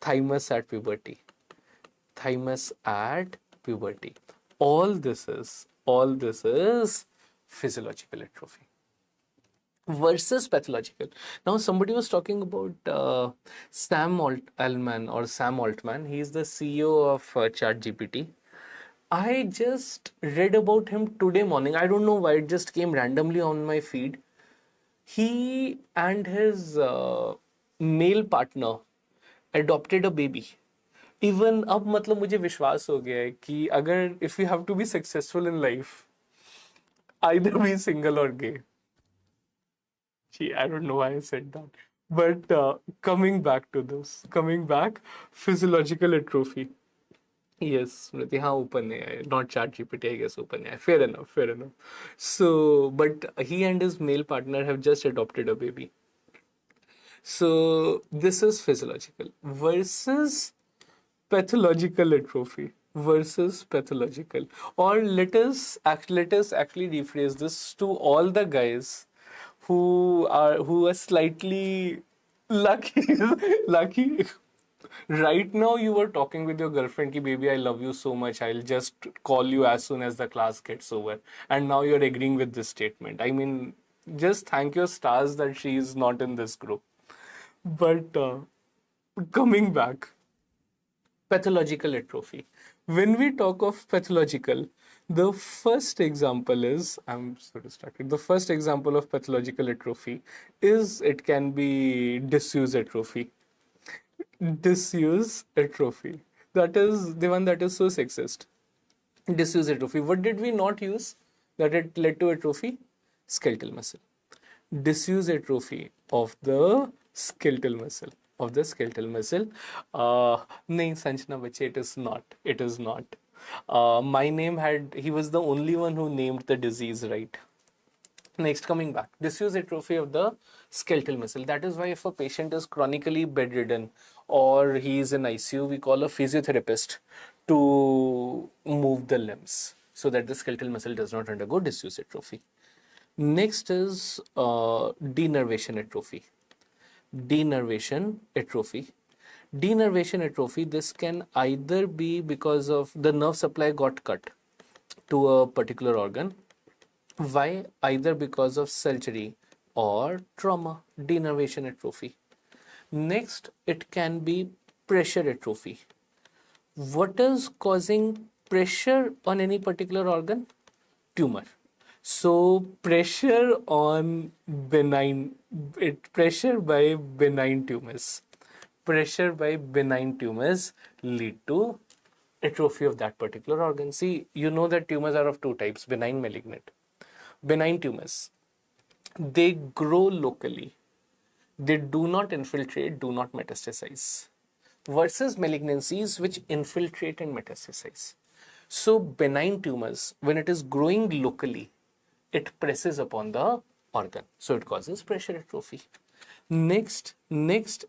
thymus at puberty, thymus at puberty. All this is physiological atrophy versus pathological. Now, somebody was talking about Sam Altman. He's the CEO of ChatGPT. I just read about him today morning. I don't know why, it just came randomly on my feed. He and his male partner adopted a baby. Even अब मतलब मुझे विश्वास हो गया है कि अगर if you have to be successful in life, either be single or gay. Gee, I don't know why I said that. But coming back, physiological atrophy. Yes, Smriti, हाँ OpenAI, not ChatGPT, I guess OpenAI. Fair enough. So, but he and his male partner have just adopted a baby. So, this is physiological versus pathological atrophy versus pathological. Or let us actually rephrase this to all the guys who are slightly lucky. lucky. Right now, you were talking with your girlfriend, ki baby, I love you so much. I'll just call you as soon as the class gets over. And now you're agreeing with this statement. I mean, just thank your stars that she is not in this group. But coming back, pathological atrophy. When we talk of pathological, the first example is, I'm so distracted. The first example of pathological atrophy is it can be disuse atrophy. Disuse atrophy. That is the one that is so sexist. Disuse atrophy. What did we not use that it led to atrophy? Skeletal muscle. Disuse atrophy of the skeletal muscle. नहीं संजना बच्चे, it is not. My name he was the only one who named the disease right. Next, coming back, disuse atrophy of the skeletal muscle. That is why if a patient is chronically bedridden or he is in ICU, we call a physiotherapist to move the limbs so that the skeletal muscle does not undergo disuse atrophy. Next is denervation atrophy. Denervation atrophy, this can either be because of the nerve supply got cut to a particular organ. Why? Either because of surgery or trauma. Denervation atrophy. Next, it can be pressure atrophy. What is causing pressure on any particular organ? Tumor. So pressure by benign tumors lead to atrophy of that particular organ. See, you know that tumors are of two types, benign, malignant. Benign tumors, they grow locally. They do not infiltrate, do not metastasize. Versus malignancies which infiltrate and metastasize. So benign tumors, when it is growing locally, it presses upon the organ. So it causes pressure atrophy. Next,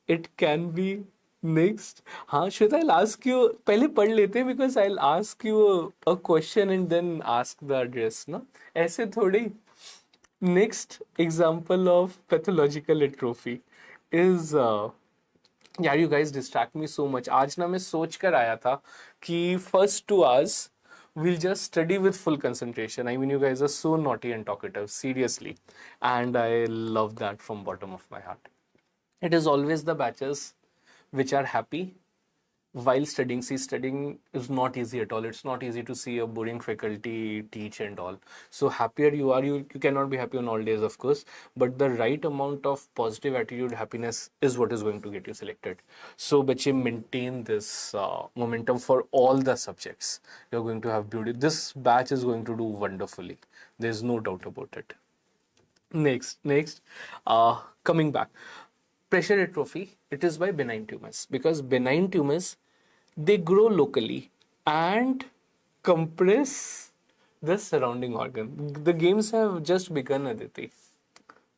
it can be हाँ Shweta, I'll ask you, पहले पढ़ लेते हैं because I'll ask you a question and then ask the address, ना? ऐसे थोड़ी. Next example of pathological atrophy is यार you guys distract me so much. आज ना मैं सोच कर आया था कि first 2 hours we'll just study with full concentration. I mean, you guys are so naughty and talkative, seriously. And I love that from bottom of my heart. It is always the batches which are happy while studying. See, studying is not easy at all. It's not easy to see a boring faculty teach and all. So happier you are, you cannot be happy on all days, of course, but the right amount of positive attitude, happiness is what is going to get you selected. So bache, maintain this momentum for all the subjects. You're going to have beauty. This batch is going to do wonderfully. There's no doubt about it. Next, coming back. Pressure atrophy, it is by benign tumors, because benign tumors, they grow locally and compress the surrounding organ. The games have just begun, Aditi.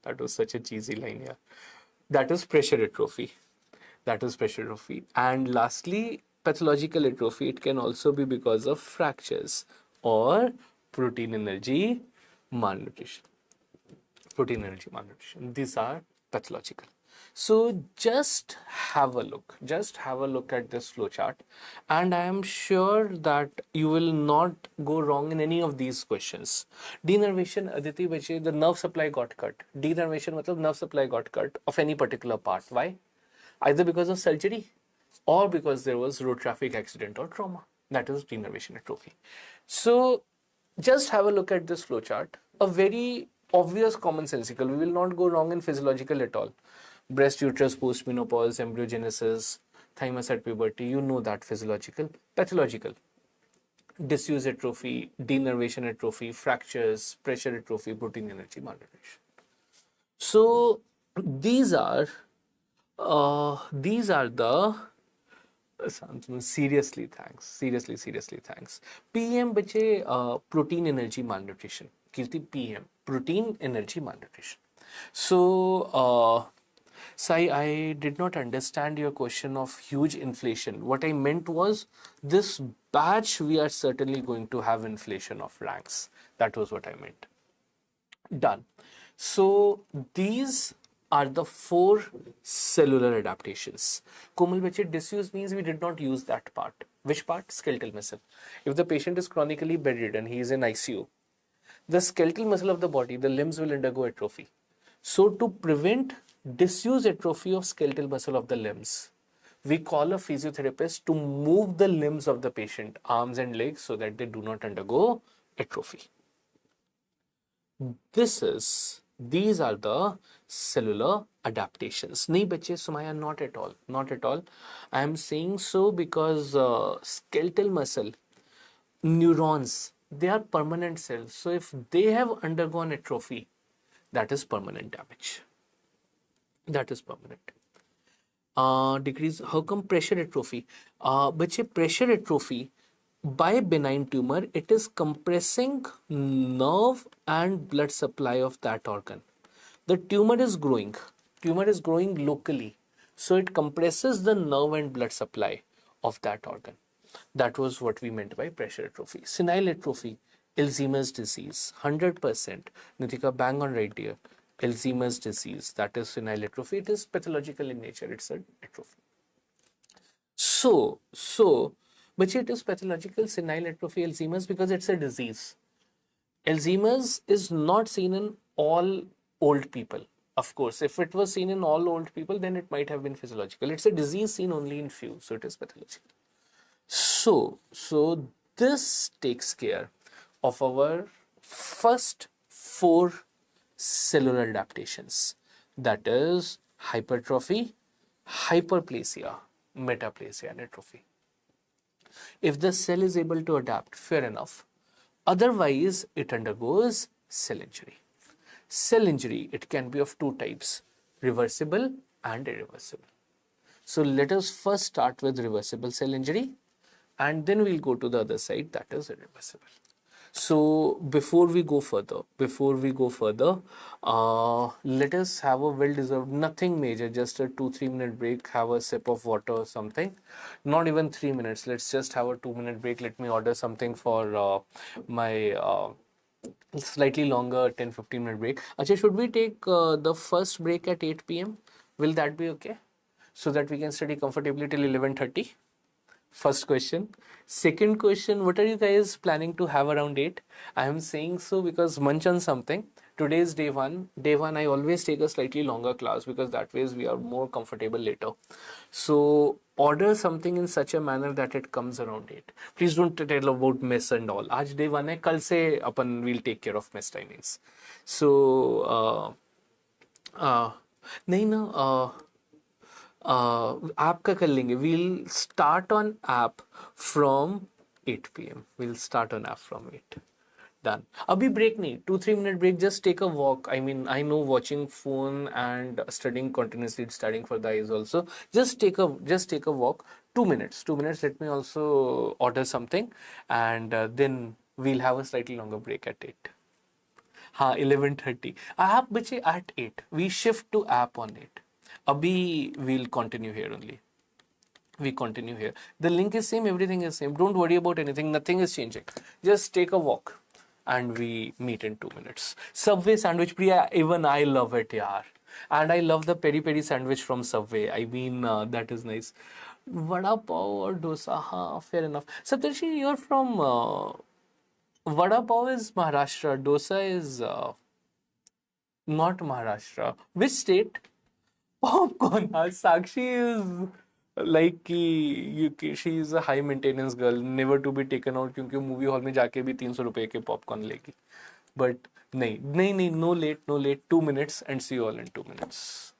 That was such a cheesy line here. That is pressure atrophy. And lastly, pathological atrophy, it can also be because of fractures or protein energy malnutrition, protein energy malnutrition. These are pathological. So just have a look. Just have a look at this flowchart, and I am sure that you will not go wrong in any of these questions. Denervation, Aditi bache, the nerve supply got cut. Denervation matlab nerve supply got cut of any particular part. Why? Either because of surgery or because there was road traffic accident or trauma. That is denervation atrophy. So just have a look at this flowchart. A very obvious commonsensical. We will not go wrong in physiological at all. Breast, uterus, postmenopause, embryogenesis, thymus at puberty. You know that physiological. Pathological. Disuse atrophy, denervation atrophy, fractures, pressure atrophy, protein energy malnutrition. So these are the seriously thanks. Seriously thanks. PM bache protein energy malnutrition. Kirti PM protein energy malnutrition. So Sai, I did not understand your question of huge inflation. What I meant was this batch we are certainly going to have inflation of ranks. That was what I meant. Done. So these are the 4 cellular adaptations. Komal bache, disuse means we did not use that part. Which part? Skeletal muscle. If the patient is chronically bedridden, he is in ICU, the skeletal muscle of the body, the limbs will undergo atrophy. So to prevent disuse atrophy of skeletal muscle of the limbs, we call a physiotherapist to move the limbs of the patient, arms and legs, so that they do not undergo atrophy. These are the cellular adaptations. Nahi bache, Sumaya, not at all. Not at all. I am saying so because skeletal muscle, neurons, they are permanent cells. So if they have undergone atrophy, that is permanent damage. That is permanent. Decrease. How come pressure atrophy? Bache, pressure atrophy by benign tumor, it is compressing nerve and blood supply of that organ. The tumor is growing locally, so it compresses the nerve and blood supply of that organ. That was what we meant by pressure atrophy. Senile atrophy, Alzheimer's disease, 100%. Nitika, bang on right dear. Alzheimer's disease, that is senile atrophy. It is pathological in nature. It's an atrophy. But it is pathological senile atrophy Alzheimer's because it's a disease. Alzheimer's is not seen in all old people. Of course, if it was seen in all old people, then it might have been physiological. It's a disease seen only in few, so it is pathological. So this takes care of our first 4 cellular adaptations. That is hypertrophy, hyperplasia, metaplasia, and atrophy. If the cell is able to adapt, fair enough. Otherwise, it undergoes cell injury. Cell injury, it can be of 2 types, reversible and irreversible. So let us first start with reversible cell injury, and then we'll go to the other side, that is irreversible. So before we go further, let us have a well-deserved, nothing major, just a 2-3 minute break, have a sip of water or something. Not even 3 minutes, let's just have a 2-minute break. Let me order something for my slightly longer 10-15 minute break. Achha, should we take the first break at 8 p.m? Will that be okay? So that we can study comfortably till 11:30? First question. Second question, what are you guys planning to have around 8? I am saying so because munch on something. Today is day 1. Day 1, I always take a slightly longer class because that ways we are more comfortable later. So order something in such a manner that it comes around 8. Please don't tell about mess and all. Aaj day 1 hai, kal se apan we'll take care of mess timings. So, nahi na, app का कर लेंगे. We'll start on app from 8 p.m. We'll start on app from 8. Done. Abhi break nahi. 2-3 minute break. Just take a walk. I mean, I know watching phone and studying continuously, studying for the eyes also. Just take a walk. 2 minutes. 2 minutes. Let me also order something, and then we'll have a slightly longer break at 8. 11:30. App bache at 8. We shift to app on 8. Abhi we'll continue here only. We continue here. The link is same, everything is same. Don't worry about anything. Nothing is changing. Just take a walk. and we meet in 2 minutes. Subway sandwich, Priya, even I love it, yaar. And I love the peri peri sandwich from Subway. I mean, that is nice. Vada pav or dosa? Haan, fair enough. Saptarshi, you're from Vada pav is Maharashtra. Dosa is not Maharashtra. Which state? Popcorn. Sakshi is like she is a high maintenance girl, never to be taken out क्योंकि movie hall में जाके भी 300 रुपए के popcorn लेगी. But नहीं नहीं नहीं, no late, 2 minutes and see you all in 2 minutes.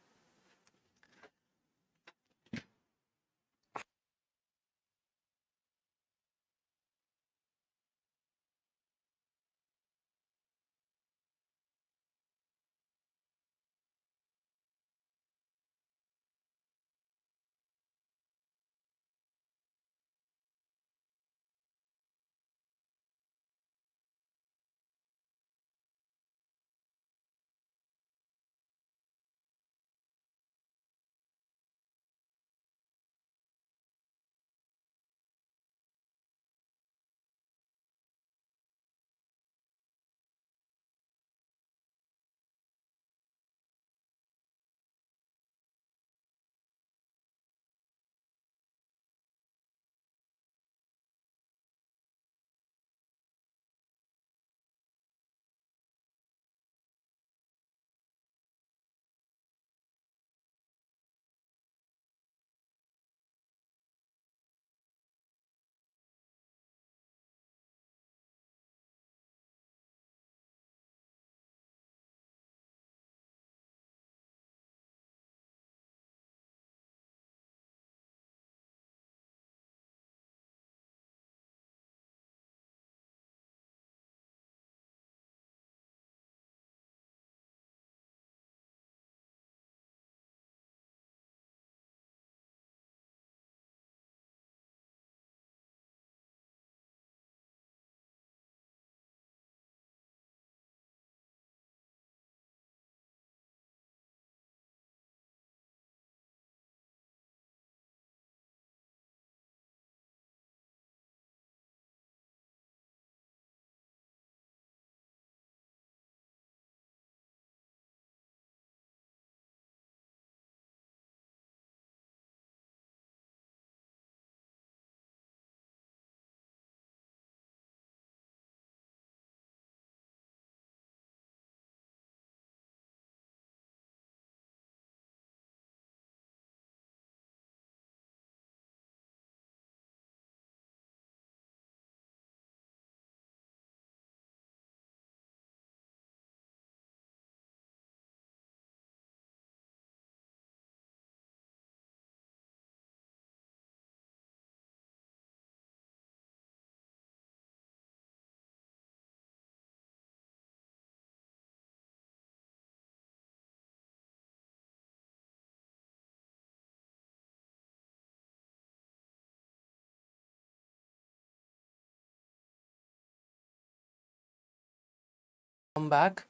Come back.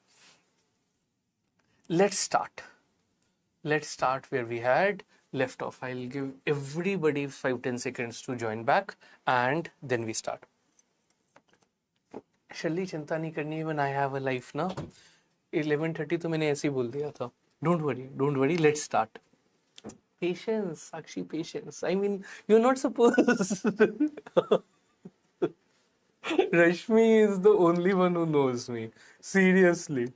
Let's start. Let's start where we had left off. I'll give everybody 5-10 seconds to join back and then we start. शल्ली चिंता नहीं करनी, when I have a life ना. 11:30 तो मैंने ऐसे ही बोल दिया था. Don't worry, let's start. Patience, Sakshi, patience. I mean, you're not supposed. Rashmi is the only one who knows me. Seriously.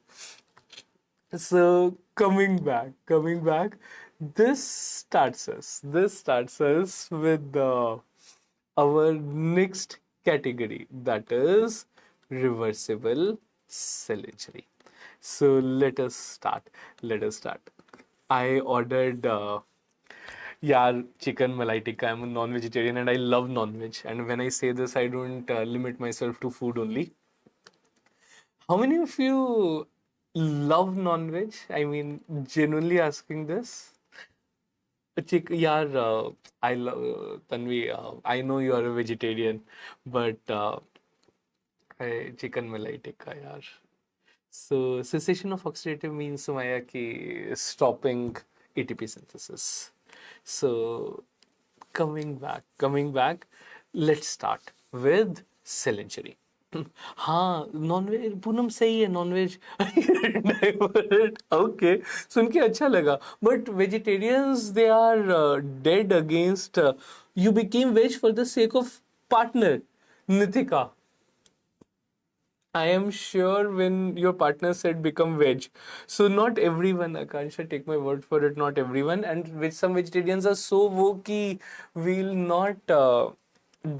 So coming back. This starts us with our next category, that is reversible surgery. So let us start. I ordered chicken malai tikka. I'm a non-vegetarian and I love non-veg. And when I say this, I don't limit myself to food only. How many of you love non-veg? I mean, genuinely asking this. I love Tanvi. I know you are a vegetarian, but chicken malai tikka, yaar. So cessation of oxidative means Sumaya ki stopping ATP synthesis. So coming back. Let's start with cell injury. हाँ non veg Poonam सही है non veg okay सुन के अच्छा लगा but vegetarians they are dead against you became veg for the sake of partner Nitika I am sure when your partner said become veg. So not everyone, Akansha, take my word for it, not everyone. And with some vegetarians are so woke ki will not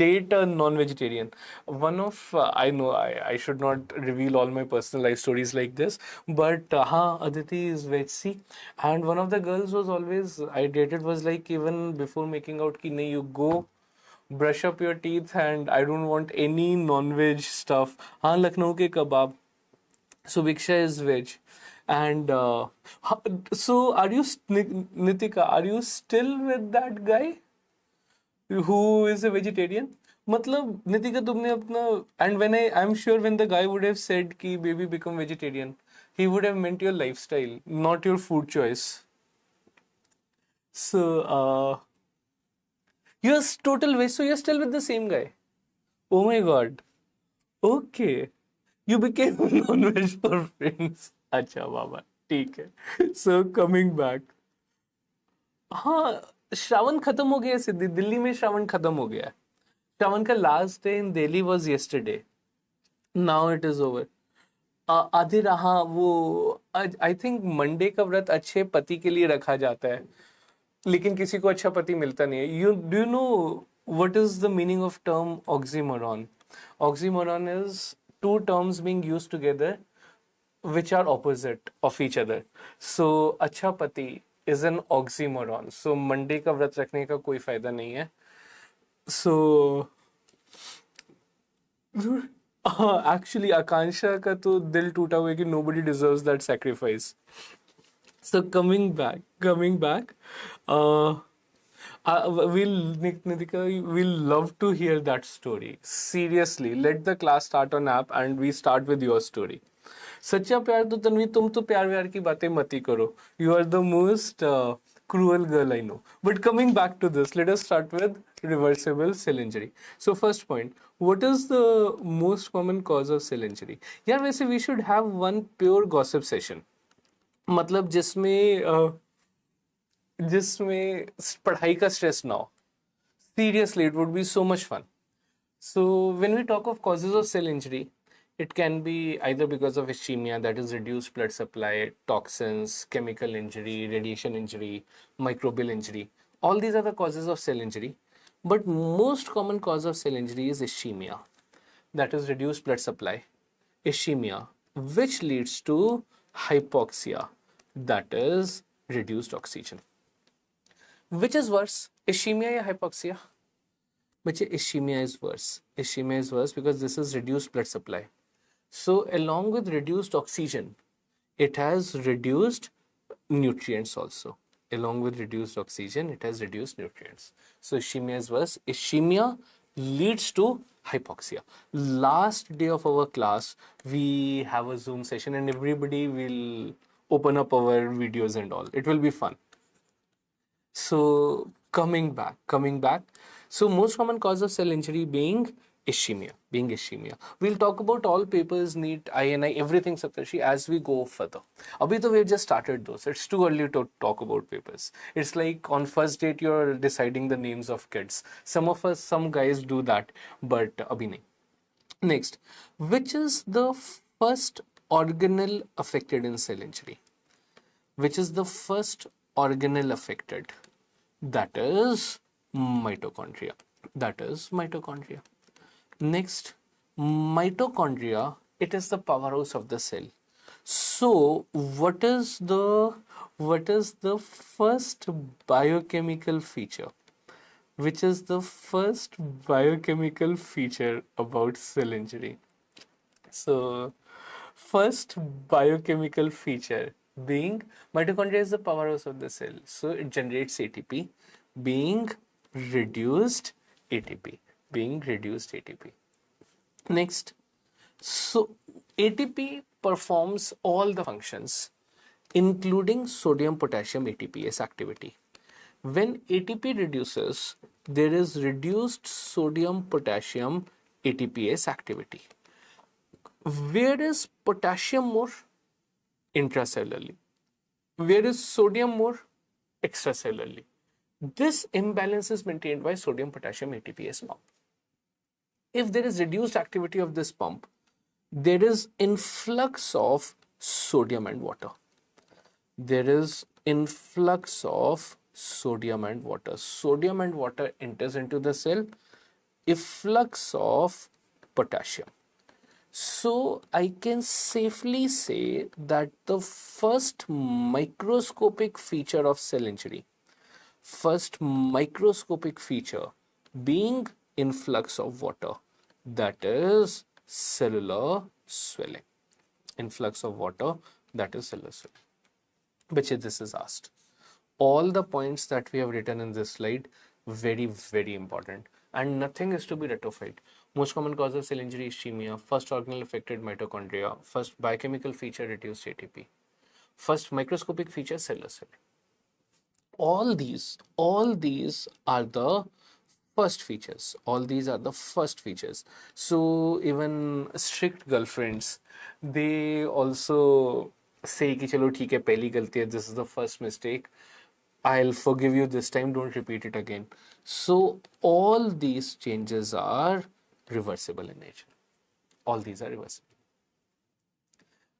date a non-vegetarian. One of, I know I should not reveal all my personal life stories like this, but Aditi is veg, see. And one of the girls was always, I dated was like even before making out ki nahi, you go brush up your teeth and I don't want any non-veg stuff. हाँ लखनऊ के kebab. So Viksha is veg. And so are you, Nitika, are you still with that guy who is a vegetarian? मतलब नितिका तुमने अपना and when I'm sure when the guy would have said कि baby become vegetarian, he would have meant your lifestyle, not your food choice. So you're total veg, so you're still with the same guy. Oh my god. Okay. You became non-veg for friends. अच्छा बाबा ठीक है. So coming back. हाँ श्रावण खत्म हो गया सिद्धि दिल्ली में श्रावण खत्म हो गया. श्रावण का last day in Delhi was yesterday. Now it is over. आधे रहा वो आई थिंक मंडे का व्रत अच्छे पति के लिए रखा जाता है लेकिन किसी को अच्छा पति मिलता नहीं है. You do know what is the meaning of term oxymoron? Oxymoron is two terms being used together which are opposite of each other. So अच्छा पति is an oxymoron. So Monday का व्रत रखने का कोई फायदा नहीं है. So actually आकांक्षा का तो दिल टूटा हुआ है कि nobody deserves that sacrifice. So coming back, Nitika, we'll love to hear that story. Seriously, let the class start on app and we start with your story. सच्चा प्यार तो तन्वी तुम तो प्यार व्यार की बातें मत ही करो. You are the most cruel girl I know. But coming back to this, let us start with reversible cell injury. So first point, what is the most common cause of cell injury? यार वैसे we should have one pure gossip session. मतलब जिसमें पढ़ाई का stress ना हो. Seriously, it would be so much fun. So when we talk of causes of cell injury, it can be either because of ischemia, that is reduced blood supply, toxins, chemical injury, radiation injury, microbial injury. All these are the causes of cell injury. But most common cause of cell injury is ischemia, that is reduced blood supply, ischemia, which leads to hypoxia, that is reduced oxygen. Which is worse, ischemia or hypoxia? But ischemia is worse. Ischemia is worse because this is reduced blood supply. So along with reduced oxygen, it has reduced nutrients also. Along with reduced oxygen, it has reduced nutrients. So ischemia is worse. Ischemia leads to hypoxia. Last day of our class, we have a Zoom session and everybody will open up our videos and all. It will be fun. So coming back. So most common cause of cell injury being ischemia. We'll talk about all papers, NEET, INI, everything Saptarshi as we go further. Abhi to we've just started those. It's too early to talk about papers. It's like on first date you're deciding the names of kids. Some guys do that, but abhi nahi. Next, which is the first organelle affected in cell injury? Which is the first organelle affected? That is mitochondria. Next, mitochondria, it is the powerhouse of the cell. So what is the first biochemical feature? Which is the first biochemical feature about cell injury? So first biochemical feature being mitochondria is the powerhouse of the cell. So it generates ATP, being reduced ATP. Next, so ATP performs all the functions, including sodium potassium ATPase activity. When ATP reduces, there is reduced sodium potassium ATPase activity. Where is potassium more? Intracellularly. Where is sodium more? Extracellularly. This imbalance is maintained by sodium potassium ATPase pump. If there is reduced activity of this pump, there is influx of sodium and water. There is influx of sodium and water. Sodium and water enters into the cell, efflux of potassium. So I can safely say that the first microscopic feature of cell injury, first microscopic feature being influx of water, that is cellular swelling. Influx of water, that is cellular swelling, which is this is asked. All the points that we have written in this slide, very, very important. And nothing is to be ratified. Most common cause of cell injury, ischemia. First organelle affected, mitochondria. First biochemical feature, reduced ATP. First microscopic feature, cellular swelling. All these are the first features. All these are the first features. So even strict girlfriends, they also say कि चलो ठीक है पहली गलती है, this is the first mistake, I'll forgive you this time, don't repeat it again. So all these changes are reversible in nature. All these are reversible.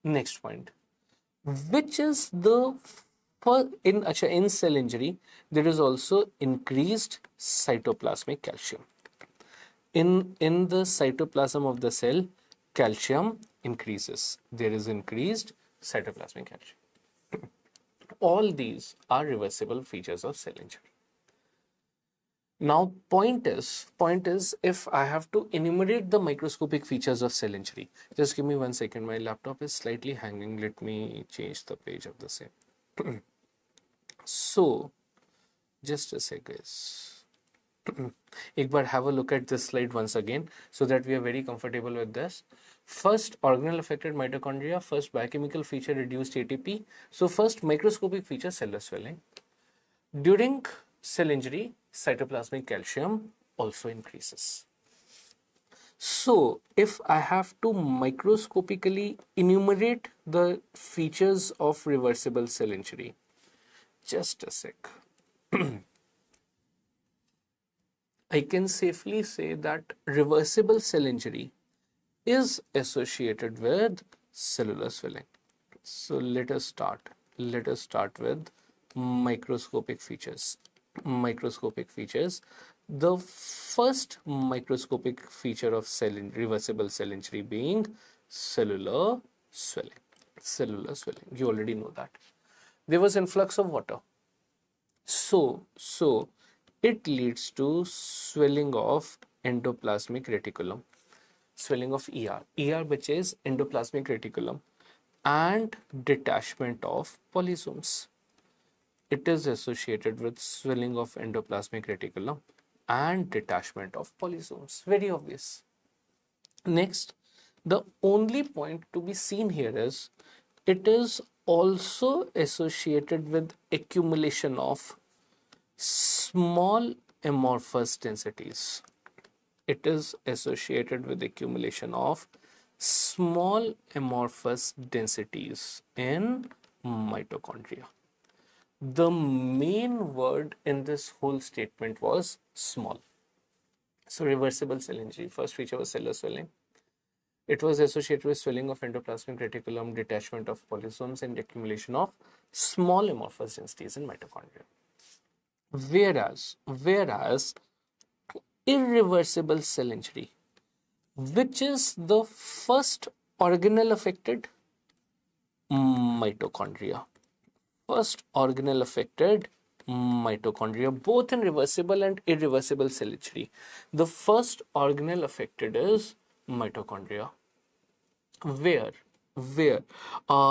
Next point, which is the in cell injury, there is also increased cytoplasmic calcium. In the cytoplasm of the cell, calcium increases. There is increased cytoplasmic calcium. All these are reversible features of cell injury. Now, point is, if I have to enumerate the microscopic features of cell injury, just give me 1 second. My laptop is slightly hanging. Let me change the page of the same. So, just a sec, guys. एक बार have a look at this slide once again so that we are very comfortable with this. First organelle affected mitochondria, first biochemical feature reduced ATP. So first microscopic feature cellular swelling. During cell injury, cytoplasmic calcium also increases. So if I have to microscopically enumerate the features of reversible cell injury, just a sec. I can safely say that reversible cell injury is associated with cellular swelling. So let us start with microscopic features. Microscopic features. The first microscopic feature of reversible cell injury being cellular swelling. Cellular swelling. You already know that. There was influx of water. So it leads to swelling of endoplasmic reticulum, swelling of ER which is endoplasmic reticulum, and detachment of polysomes. It is associated with swelling of endoplasmic reticulum and detachment of polysomes. Very obvious. Next, the only point to be seen here is it is also associated with accumulation of small amorphous densities. It is associated with accumulation of small amorphous densities in mitochondria. The main word in this whole statement was small. So reversible cell injury, first feature was cellular swelling. It was associated with swelling of endoplasmic reticulum, detachment of polysomes, and accumulation of small amorphous densities in mitochondria. Whereas irreversible cell injury, which is the first organelle affected? Mitochondria. First organelle affected, mitochondria, both in reversible and irreversible cell injury. The first organelle affected is mitochondria. Where?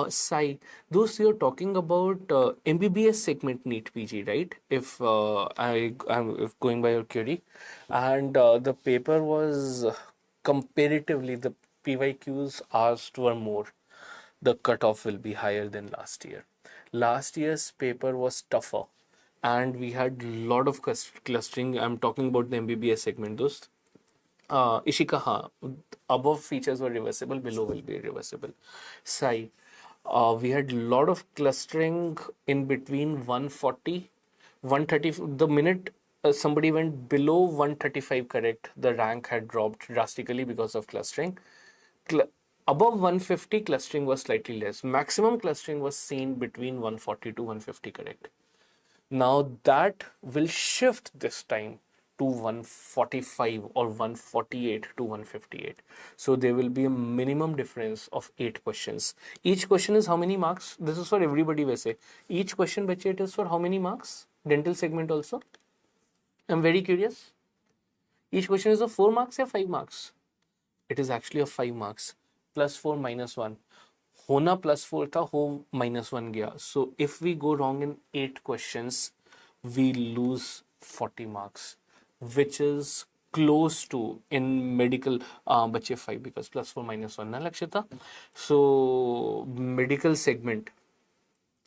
Sai, those you're talking about MBBS segment NEET PG, right? If I'm going by your query, and the paper was comparatively, the PYQs asked were more. The cutoff will be higher than last year. Last year's paper was tougher, and we had a lot of clustering. I'm talking about the MBBS segment, those. Ishika, above features were reversible, below will be irreversible. Sai, we had a lot of clustering in between 140, 130. The minute somebody went below 135 correct, the rank had dropped drastically because of clustering. Above 150, clustering was slightly less. Maximum clustering was seen between 140 to 150 correct. Now that will shift this time to 145 or 148 to 158. So there will be a minimum difference of 8 questions. Each question is how many marks? This is for everybody, वैसे. Each question, बच्चे, it is for how many marks? Dental segment also. I'm very curious. Each question is of 4 marks or 5 marks? It is actually of 5 marks. +4 -1. होना +4 था, हो -1 गया. So if we go wrong in 8 questions, we lose 40 marks, which is close to in medical बच्चे 5 because +4 -1 ना लक्ष्यता. So medical segment,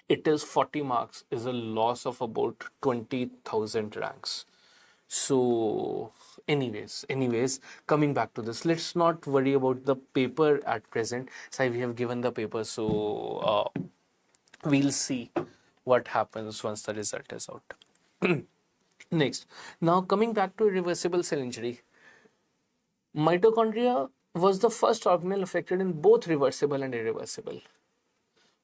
it is 40 marks is a loss of about 20,000 ranks. So anyways, coming back to this, let's not worry about the paper at present. Sai, we have given the paper, so we'll see what happens once the result is out. Next, now coming back to irreversible cell injury, mitochondria was the first organelle affected in both reversible and irreversible.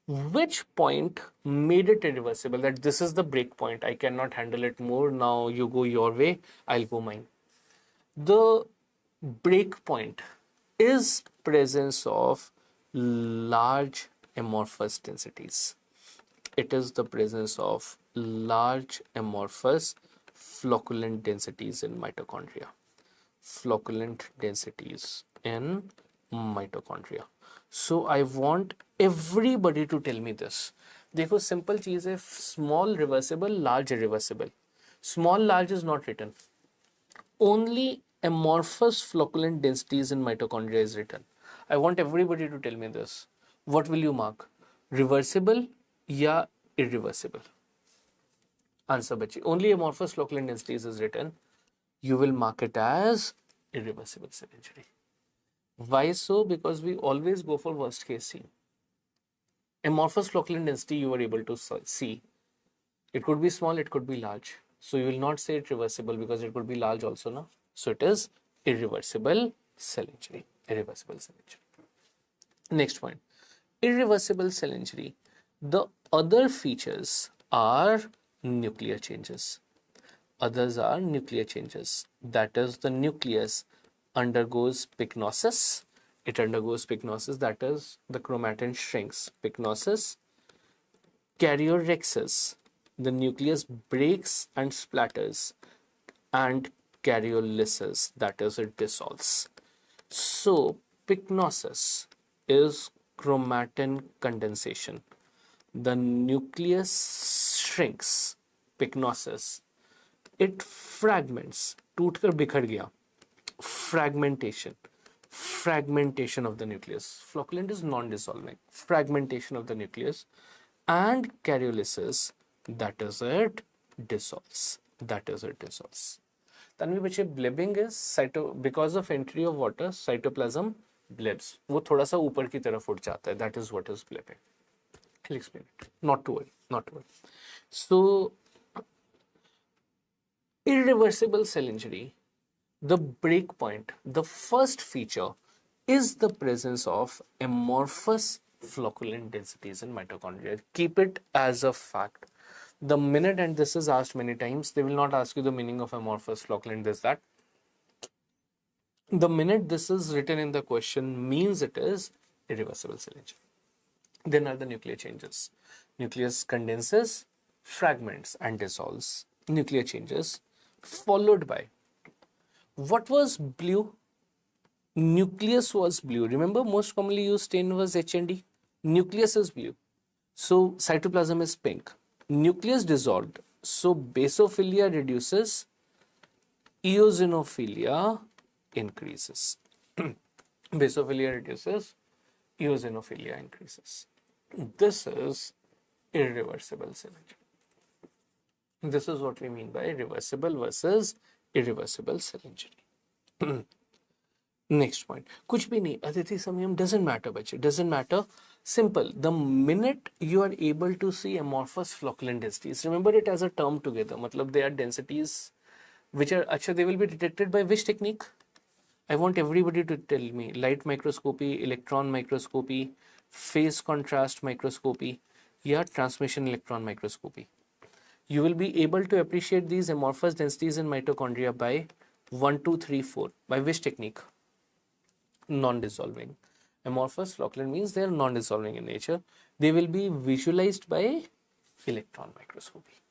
Which point made it irreversible? That this is the break point. I cannot handle it more. Now you go your way, I'll go mine. The break point is presence of large amorphous densities. It is the presence of large amorphous flocculent densities in mitochondria. Flocculent densities in mitochondria. So I want everybody to tell me this. देखो simple चीज है, small reversible, large irreversible. Small large is not written. Only amorphous flocculent densities in mitochondria is written. I want everybody to tell me this. What will you mark? Reversible या irreversible? Answer बच्ची. Only amorphous flocculent densities is written. You will mark it as irreversible cell injury. Why so? Because we always go for worst case scene. Amorphous flocculent density you were able to see. It could be small, it could be large. So you will not say it reversible because it could be large also, no? So it is irreversible cell injury. Irreversible cell injury. Next point. Irreversible cell injury. The other features are nuclear changes. Others are nuclear changes. That is, the nucleus undergoes pycnosis. It undergoes pycnosis, that is, the chromatin shrinks. Pycnosis. Karyorrhexis. The nucleus breaks and splatters. And karyolysis, that is, it dissolves. So, pycnosis is chromatin condensation. The nucleus shrinks. Pycnosis. It fragments. टूटकर बिखर गया. Fragmentation of the nucleus. Flocculent is non-dissolving. Fragmentation of the nucleus and karyolysis, that is it dissolves. Tanvi बच्चे, blebbing is because of entry of water, cytoplasm blebs. वो थोड़ा सा ऊपर की तरफ उठ जाता है. That is what is blebbing. I'll explain it. Not to worry. So irreversible cell injury, the break point, the first feature is the presence of amorphous flocculent densities in mitochondria. Keep it as a fact. The minute, and this is asked many times, they will not ask you the meaning of amorphous flocculent this, that. The minute this is written in the question means it is irreversible cell injury. Then are the nuclear changes. Nucleus condenses, fragments and dissolves. Nuclear changes followed by, what was blue? Nucleus was blue. Remember, most commonly used stain was HND. Nucleus is blue. So cytoplasm is pink. Nucleus dissolved. So basophilia reduces, eosinophilia increases. Basophilia reduces, eosinophilia increases. This is irreversible cell injury. This is what we mean by reversible versus irreversible cell injury. Next point. कुछ भी नहीं, Aditi Samyam doesn't matter, बच्चे, doesn't matter. Simple. The minute you are able to see amorphous flocculant densities, remember it as a term together. मतलब they are densities which are, अच्छा, they will be detected by which technique? I want everybody to tell me. Light microscopy, electron microscopy, phase contrast microscopy, या transmission electron microscopy. You will be able to appreciate these amorphous densities in mitochondria by 1, 2, 3, 4. By which technique? Non-dissolving. Amorphous flocculant means they are non-dissolving in nature. They will be visualized by electron microscopy.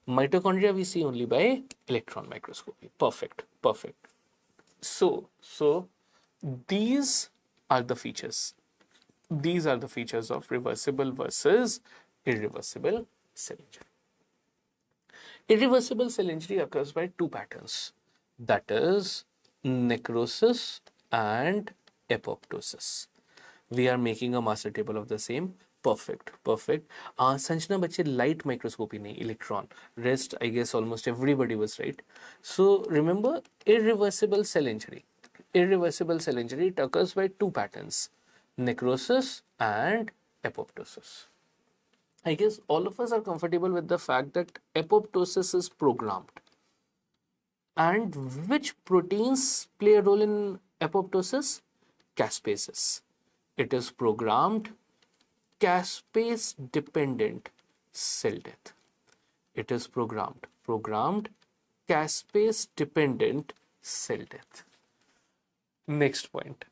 Mitochondria we see only by electron microscopy. Perfect, perfect. So these are the features. These are the features of reversible versus irreversible cell injury. Irreversible cell injury occurs by two patterns, that is necrosis and apoptosis. We are making a master table of the same. Perfect, perfect. Sanjana bache, light microscopy nahi, electron. Rest, I guess almost everybody was right. So remember, irreversible cell injury. Irreversible cell injury, it occurs by two patterns, necrosis and apoptosis. I guess all of us are comfortable with the fact that apoptosis is programmed. And which proteins play a role in apoptosis? Caspases. It is programmed caspase dependent cell death. It is programmed caspase dependent cell death. Next point.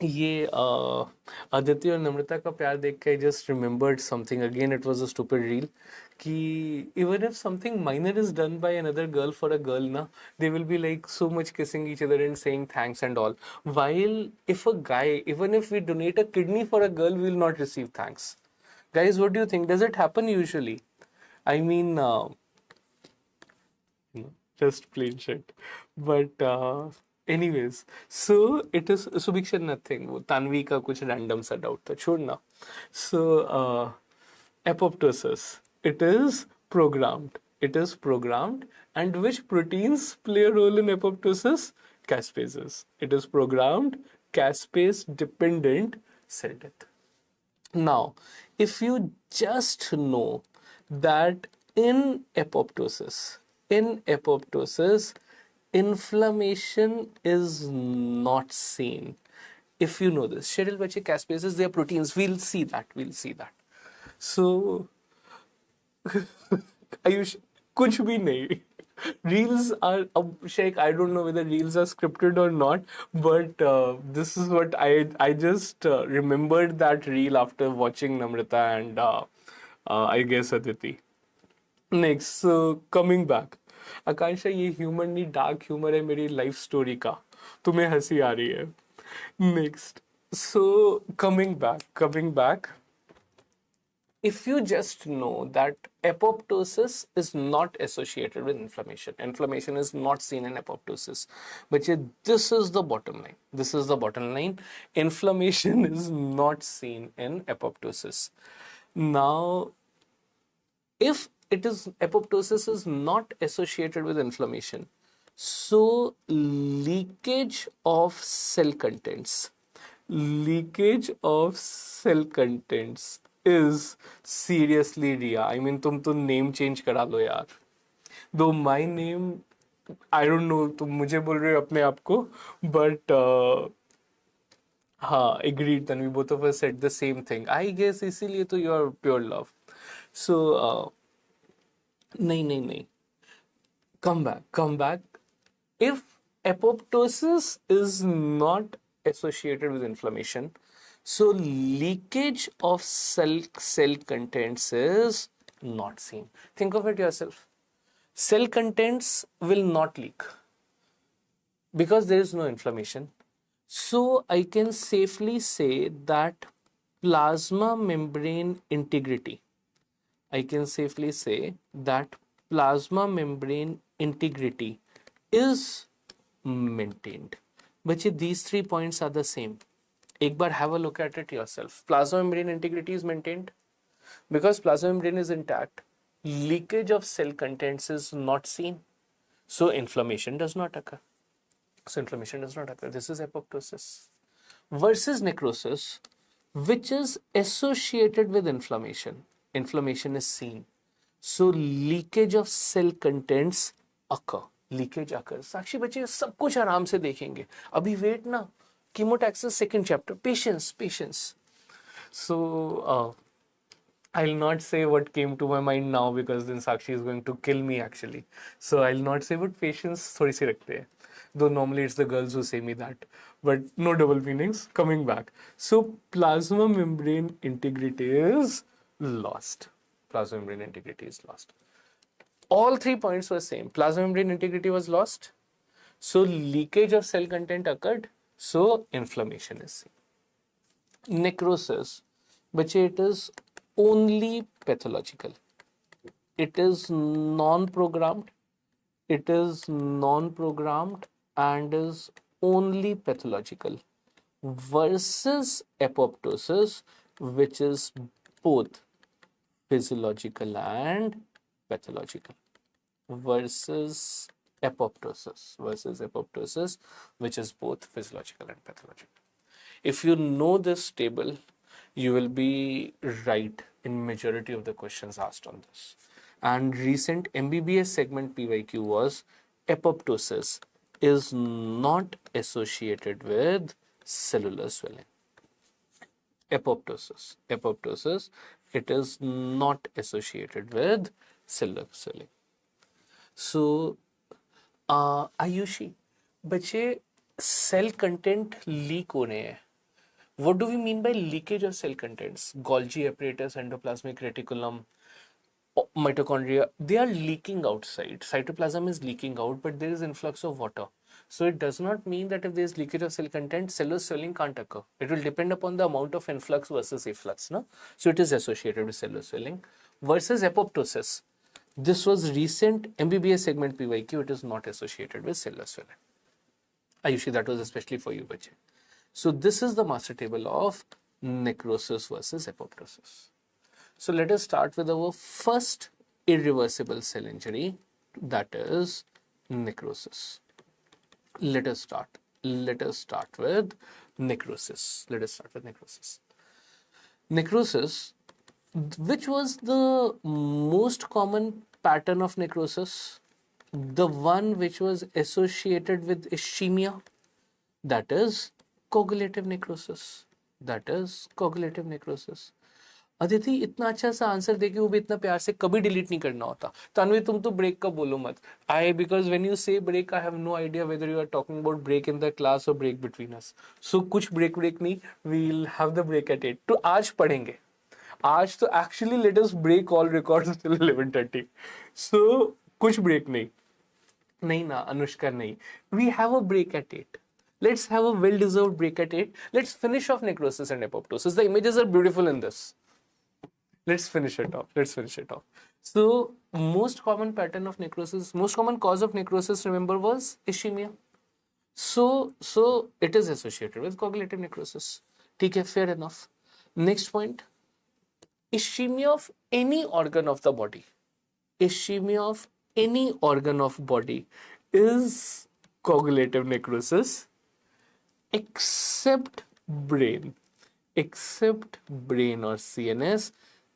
ये आदित्य और नम्रता का प्यार देख के I just remembered something again. It was a stupid reel कि even if something minor is done by another girl for a girl na, they will be like so much kissing each other and saying thanks and all, while if a guy, even if we donate a kidney for a girl, we will not receive thanks. Guys, what do you think? Does it happen usually? I mean, just plain shit. But anyways, so it is Subhikshan nothing. वो तानवी का कुछ random सा doubt था, छोड़ना. So apoptosis. It is programmed. It is programmed. And which proteins play a role in apoptosis? Caspases. It is programmed caspase dependent cell death. Now, if you just know that in apoptosis, inflammation is not seen. If you know this, Cheryl bache, caspases, they are proteins. We'll see that. So, Ayush, kuch bhi nahi. Reels are, Sheikh, I don't know whether reels are scripted or not, but this is what I just remembered that reel after watching Namrata and I guess Aditi. Next, so coming back. आकांक्षा, ये humour नहीं, dark humour है मेरी life story का, तुम्हें हंसी आ रही है. Next, so coming back, if you just know that apoptosis is not associated with inflammation is not seen in apoptosis, but this is the bottom line, inflammation is not seen in apoptosis. Now, if apoptosis is not associated with inflammation, so leakage of cell contents is seriously Ria. I mean, तुम तो name change करा लो यार. Though my name, I don't know, तुम मुझे बोल रहे हो अपने आप को, but हाँ, agreed, then we both of us said the same thing. I guess इसीलिए तो you are pure love. So नहीं. Come back. If apoptosis is not associated with inflammation, so leakage of cell contents is not seen. Think of it yourself. Cell contents will not leak because there is no inflammation. So I can safely say that plasma membrane integrity is maintained. But these 3 points are the same. एक बार have a look at it yourself. Plasma membrane integrity is maintained because plasma membrane is intact. Leakage of cell contents is not seen. So inflammation does not occur. So inflammation does not occur. This is apoptosis. Versus necrosis, which is associated with inflammation. Inflammation is seen. So leakage of cell contents occur. Leakage occur Sakshi बच्चे सब कुछ आराम से देखेंगे अभी wait ना chemotaxis second chapter patience so I'll not say what came to my mind now because then Sakshi is going to kill me actually. So I'll not say what patience थोड़ी सी रखते हैं. Though normally it's the girls who say me that. But no double meanings. Coming back. So plasma membrane integrity is lost. Plasma membrane integrity is lost. All 3 points were same. Plasma membrane integrity was lost. So leakage of cell content occurred. So inflammation is seen. Necrosis. But it is only pathological. It is non-programmed. It is non-programmed and is only pathological. Versus apoptosis, which is both physiological and pathological. Versus apoptosis, which is both physiological and pathological. If you know this table, you will be right in majority of the questions asked on this. And recent MBBS segment PYQ was apoptosis is not associated with cellular swelling. Apoptosis, it is not associated with cellular swelling. So, Ayushi, बच्चे cell content leak होने हैं. What do we mean by leakage of cell contents? Golgi apparatus, endoplasmic reticulum, mitochondria, they are leaking outside. Cytoplasm is leaking out, but there is influx of water. So it does not mean that if there is leakage of cell content, cellular swelling can't occur. It will depend upon the amount of influx versus efflux. No? So it is associated with cellular swelling. Versus apoptosis. This was recent MBBS segment PYQ. It is not associated with cellular swelling. Ayushi, that was especially for you, bache. So this is the master table of necrosis versus apoptosis. So let us start with our first irreversible cell injury, that is necrosis. Let us start with necrosis. Necrosis, which was the most common pattern of necrosis? The one which was associated with ischemia, that is coagulative necrosis. Aditi इतना अच्छा सा answer देके वो भी इतना प्यार से कभी डिलीट नहीं करना होता. तानवी तुम तो ब्रेक का बोलो मत. Because when you say break, I have no idea whether you are talking about break in the class or break between us. So कुछ break नहीं, we'll have the break at 8. तो आज पढ़ेंगे. आज तो actually let us break all records till 11:30. So कुछ break नहीं ना अनुष्का नहीं. We have a break at 8. Let's have a well-deserved break at 8. Let's finish off necrosis and apoptosis. The images are beautiful in this. Let's finish it off. So, most common pattern of necrosis, most common cause of necrosis, remember, was ischemia. So it is associated with coagulative necrosis. Okay, fair enough. Next point, ischemia of any organ of the body. Ischemia of any organ of body is coagulative necrosis, except brain or CNS.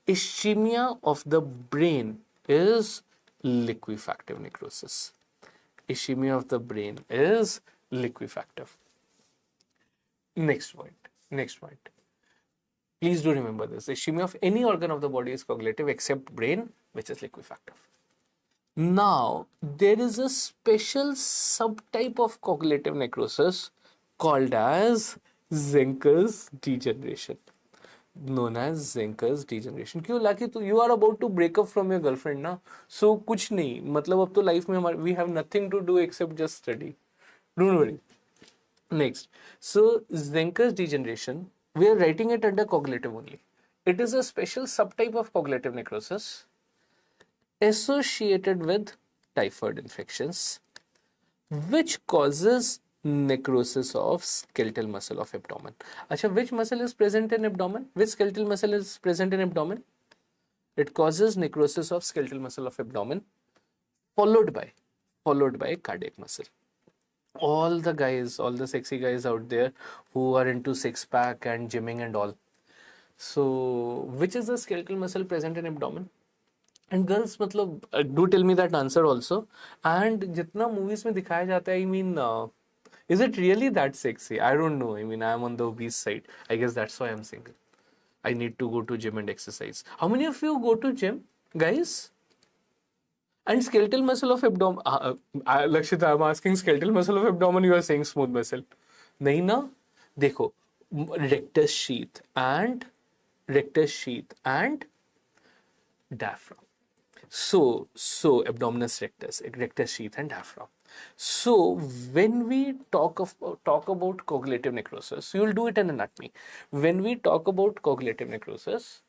Ischemia of the brain is liquefactive necrosis. Next point. Please do remember this. Ischemia of any organ of the body is coagulative except brain, which is liquefactive. Now, there is a special subtype of coagulative necrosis called as Zenker's degeneration. Known as Zenker's degeneration. क्यों Laki तो you are about to break up from your girlfriend ना? So कुछ नहीं. मतलब अब तो life में we have nothing to do except just study. Don't worry. Next. So Zenker's degeneration, we are writing it under coagulative only. It is a special subtype of coagulative necrosis associated with typhoid infections, which causes necrosis of skeletal muscle of abdomen. Acha, which muscle is present in abdomen? Which skeletal muscle is present in abdomen? It causes necrosis of skeletal muscle of abdomen, followed by cardiac muscle. all the guys, all the sexy guys out there who are into six pack and gymming and all. So, which is the skeletal muscle present in abdomen? And girls, मतलब do tell me that answer also. And जितना movies में दिखाया जाता है, I mean, is it really that sexy? I don't know. I mean, I'm on the obese side. I guess that's why I'm single. I need to go to gym and exercise. How many of you go to gym, guys? And skeletal muscle of abdomen. Lakshita, I'm asking skeletal muscle of abdomen. You are saying smooth muscle. नहीं ना? देखो, rectus sheath and diaphragm. So abdominis rectus sheath and diaphragm. So when we talk about coagulative necrosis, you will do it in anatomy. When we talk about coagulative necrosis,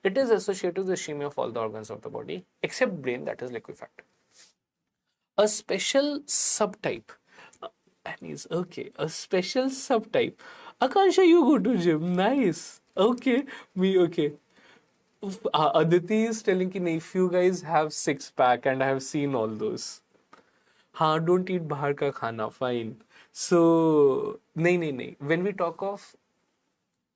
it is associated with ischemia of all the organs of the body except brain, that is liquefactive. A special subtype. Okay. A special subtype. Akansha, you go to gym. Nice. Okay. Me, okay. Aditi is telling कि few guys have six pack and I have seen all those. Don't eat bahar ka khana, fine. So, नहीं. When we talk of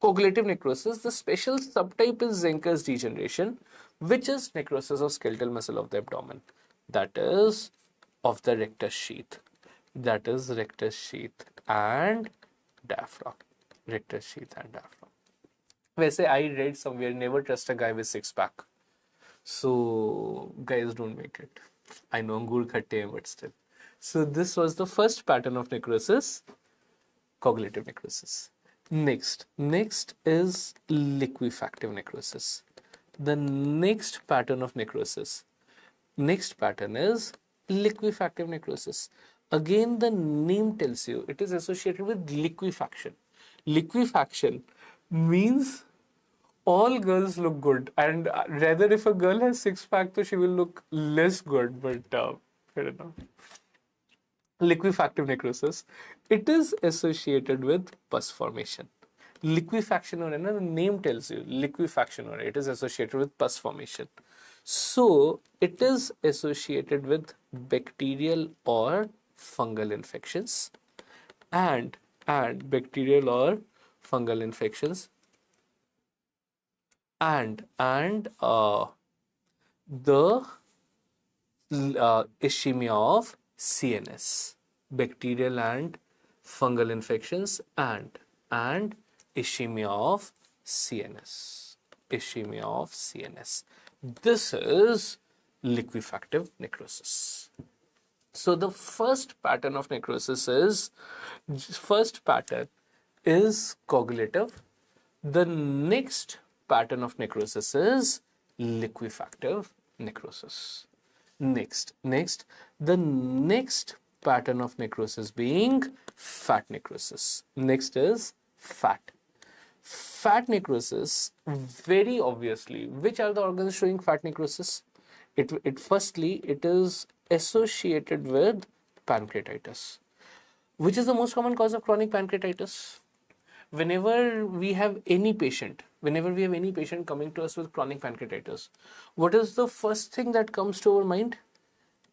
coagulative necrosis, the special subtype is Zenker's degeneration, which is necrosis of skeletal muscle of the abdomen. That is of the rectus sheath. That is rectus sheath and diaphragm. Rectus sheath and diaphragm. वैसे I read somewhere, never trust a guy with six pack. So guys, don't make it. I know अंगूर खट्टे हैं, but still. So this was the first pattern of necrosis, coagulative necrosis. Next is liquefactive necrosis. The next pattern of necrosis. Next pattern is liquefactive necrosis. Again, the name tells you it is associated with liquefaction. Liquefaction means all girls look good, and rather if a girl has six pack, so she will look less good. But fair enough. Liquefactive necrosis, it is associated with pus formation. Liquefaction, or the name tells you liquefaction, or it is associated with pus formation. So it is associated with bacterial or fungal infections, and bacterial or fungal infections, and the ischemia of CNS, bacterial and fungal infections, and ischemia of CNS, ischemia of CNS. This is liquefactive necrosis. So the first pattern of necrosis is coagulative. The next pattern of necrosis is liquefactive necrosis. Next, the next pattern of necrosis being fat necrosis. Next is fat. Fat necrosis, very obviously, which are the organs showing fat necrosis? Firstly, it is associated with pancreatitis. Which is the most common cause of chronic pancreatitis? Whenever we have any patient coming to us with chronic pancreatitis, what is the first thing that comes to our mind?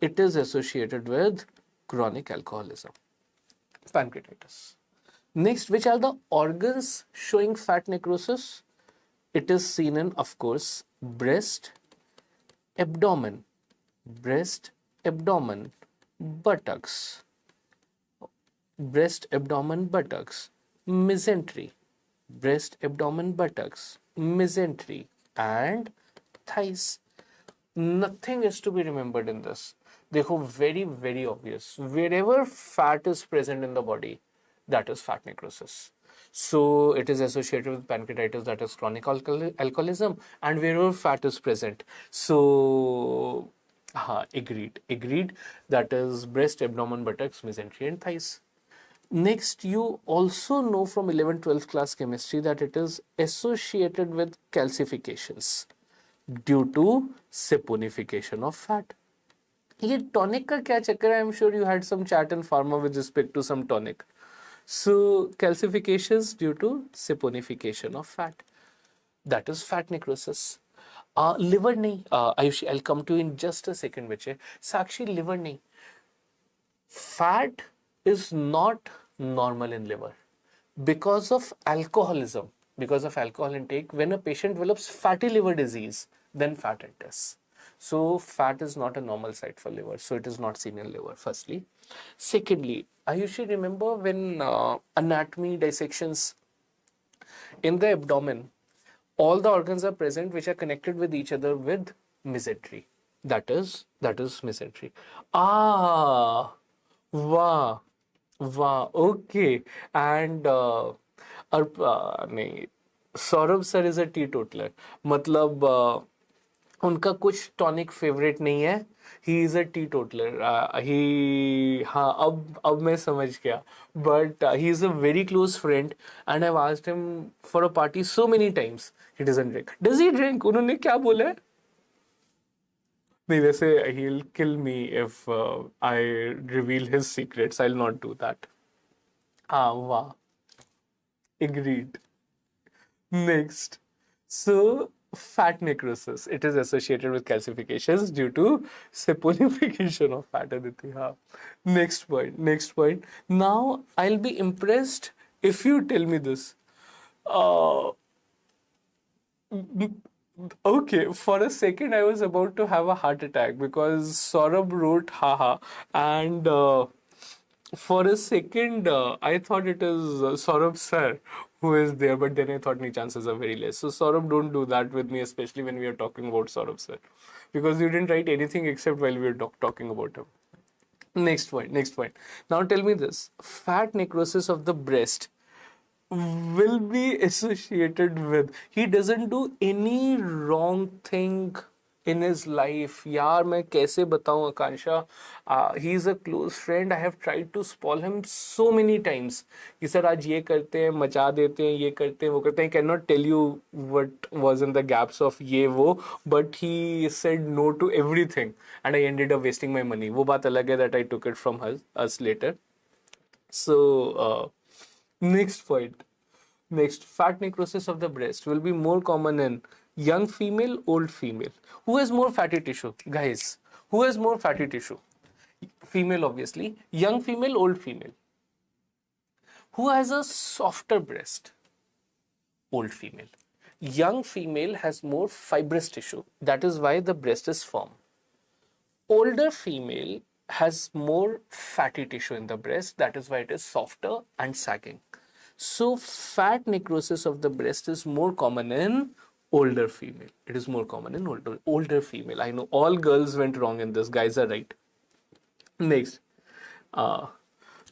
It is associated with chronic alcoholism, pancreatitis. Next, which are the organs showing fat necrosis? It is seen in, of course, breast, abdomen, buttocks, mesentery, breast, abdomen, buttocks, mesentery, and thighs. Nothing is to be remembered in this. Dekho, very, very obvious. Wherever fat is present in the body, that is fat necrosis. So it is associated with pancreatitis, that is chronic alcoholism, and wherever fat is present. So, agreed. That is breast, abdomen, buttocks, mesentery, and thighs. Next, you also know from 11th, 12th class chemistry that it is associated with calcifications due to saponification of fat. ये tonic का क्या चक्कर है? I'm sure you had some chat in pharma with respect to some tonic. So calcifications due to saponification of fat. That is fat necrosis. Liver nahi. I'll come to you in just a second, बच्चे. Sakshi, liver nahi. Fat is not normal in liver because of alcoholism, because of alcohol intake. When a patient develops fatty liver disease, then fat enters. So fat is not a normal site for liver, so it is not seen in liver, firstly. Secondly, I usually remember when anatomy dissections in the abdomen, all the organs are present which are connected with each other with mesentery. That is mesentery. Ah, wow, wow, okay. And नहीं, Saurabh sir is a teetotaller. मतलब उनका कुछ tonic favourite नहीं है. He is a teetotaller. He, हाँ, अब मैं समझ गया. But he is a very close friend and I asked him for a party so many times. He doesn't drink. Does he drink? उन्होंने क्या बोला है? नहीं, वैसे he'll kill me if I reveal his secrets. I'll not do that. Ah, wow. Agreed. Next. So, fat necrosis. It is associated with calcifications due to saponification of fat. Aditi. हाँ. Next point. Next point. Now, I'll be impressed if you tell me this. Uh, Okay, for a second I was about to have a heart attack because Saurabh wrote haha, and for a second I thought it is Saurabh sir who is there, but then I thought my chances are very less. So Saurabh, don't do that with me, especially when we are talking about Saurabh sir, because you didn't write anything except while we were talking about him. Next point, next point. Now tell me this: fat necrosis of the breast will be associated with, he doesn't do any wrong thing in his life. यार मैं कैसे बताऊं आकांक्षा? He is a close friend. I have tried to spoil him so many times कि sir आज ये करते हैं, मचा देते हैं, ये करते हैं, वो करते हैं. I cannot tell you what was in the gaps of ये वो, but he said no to everything and I ended up wasting my money. वो बात अलग है that I took it from us later. So next point. Next, fat necrosis of the breast will be more common in young female, old female. Who has more fatty tissue? Guys, who has more fatty tissue? Female, obviously. Young female, old female. Who has a softer breast? Old female. Young female has more fibrous tissue. That is why the breast is firm. Older female has more fatty tissue in the breast. That is why it is softer and sagging. So fat necrosis of the breast is more common in older female. It is more common in older female. I know all girls went wrong in this. Guys are right. Next.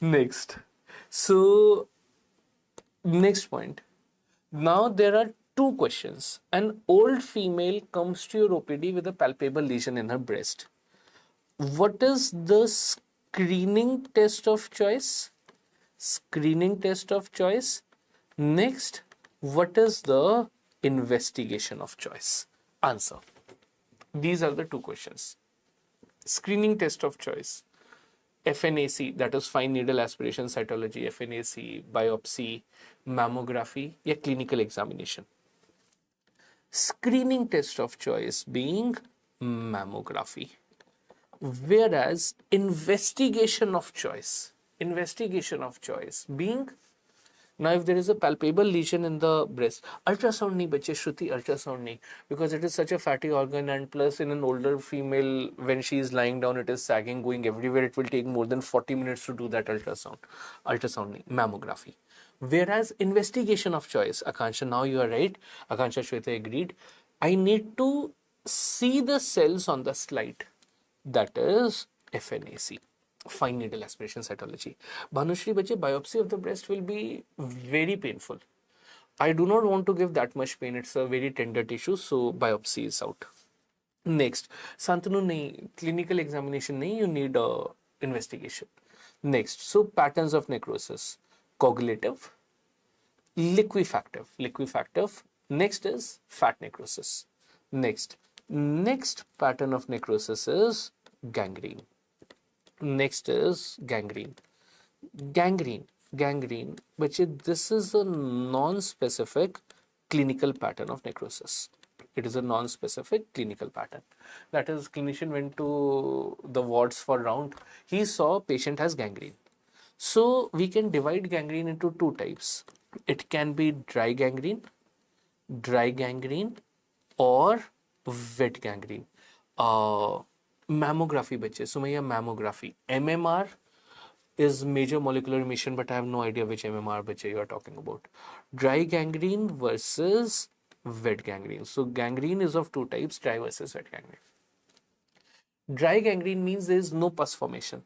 Next. So next point. Now there are two questions. An old female comes to your OPD with a palpable lesion in her breast. What is the screening test of choice? Screening test of choice. Next, what is the investigation of choice? Answer. These are the two questions. Screening test of choice. FNAC, that is fine needle aspiration cytology, FNAC, biopsy, mammography, या clinical examination. Screening test of choice being mammography. Whereas investigation of choice being, now if there is a palpable lesion in the breast, ultrasound nahi bache, Shruti, ultrasound nahi, because it is such a fatty organ, and plus in an older female, when she is lying down, it is sagging, going everywhere. It will take more than 40 minutes to do that ultrasound. Ultrasound nahi, mammography. Whereas investigation of choice, Akansha, now you are right, Akansha, Shweta agreed, I need to see the cells on the slide. That is FNAC, fine needle aspiration cytology. Bhanushri bache, biopsy of the breast will be very painful. I do not want to give that much pain. It's a very tender tissue, so biopsy is out. Next, Santanu nahi, clinical examination nahi, you need investigation. Next, so patterns of necrosis: coagulative, liquefactive. Next is fat necrosis. Next pattern of necrosis is gangrene. Next is gangrene. But this is a non-specific clinical pattern of necrosis. It is a non-specific clinical pattern. That is, clinician went to the wards for round. He saw patient has gangrene. So we can divide gangrene into two types. It can be dry gangrene or wet gangrene. Mammography बच्चे, Sumaya, mammography. MMR is major molecular emission, but I have no idea which MMR बच्चे you are talking about. Dry gangrene versus wet gangrene. So gangrene is of two types, dry versus wet gangrene. Dry gangrene means there is no pus formation.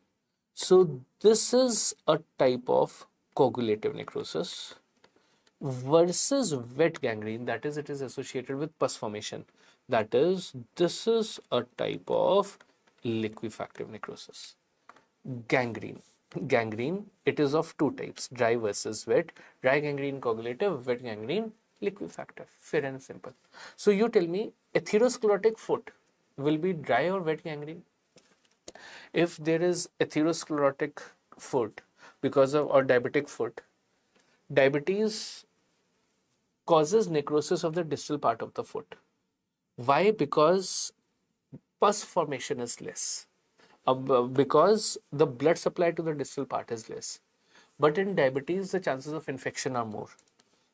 So this is a type of coagulative necrosis versus wet gangrene, that is, it is associated with pus formation. That is, this is a type of liquefactive necrosis. Gangrene. Gangrene, it is of two types, dry versus wet. Dry gangrene coagulative, wet gangrene liquefactive. Fair and simple. So you tell me, atherosclerotic foot will be dry or wet gangrene? If there is atherosclerotic foot because of, or diabetic foot, diabetes causes necrosis of the distal part of the foot. Why? Because pus formation is less. Because the blood supply to the distal part is less. But in diabetes, the chances of infection are more.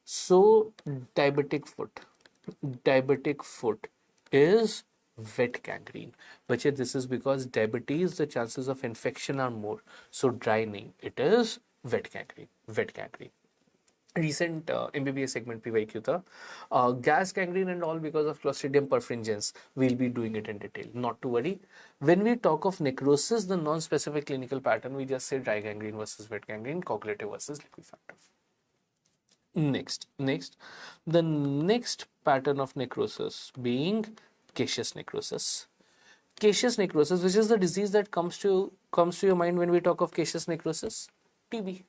So diabetic foot is wet gangrene. But this is because diabetes, the chances of infection are more. So dry nahi, it is wet gangrene. Recent MBBS segment पे वही क्यों था, gas gangrene and all because of Clostridium perfringens. We'll be doing it in detail, not to worry. When we talk of necrosis, the non-specific clinical pattern, we just say dry gangrene versus wet gangrene, coagulative versus liquefactive. Next, the next pattern of necrosis being caseous necrosis. Caseous necrosis, which is the disease that comes to your mind when we talk of caseous necrosis? TB.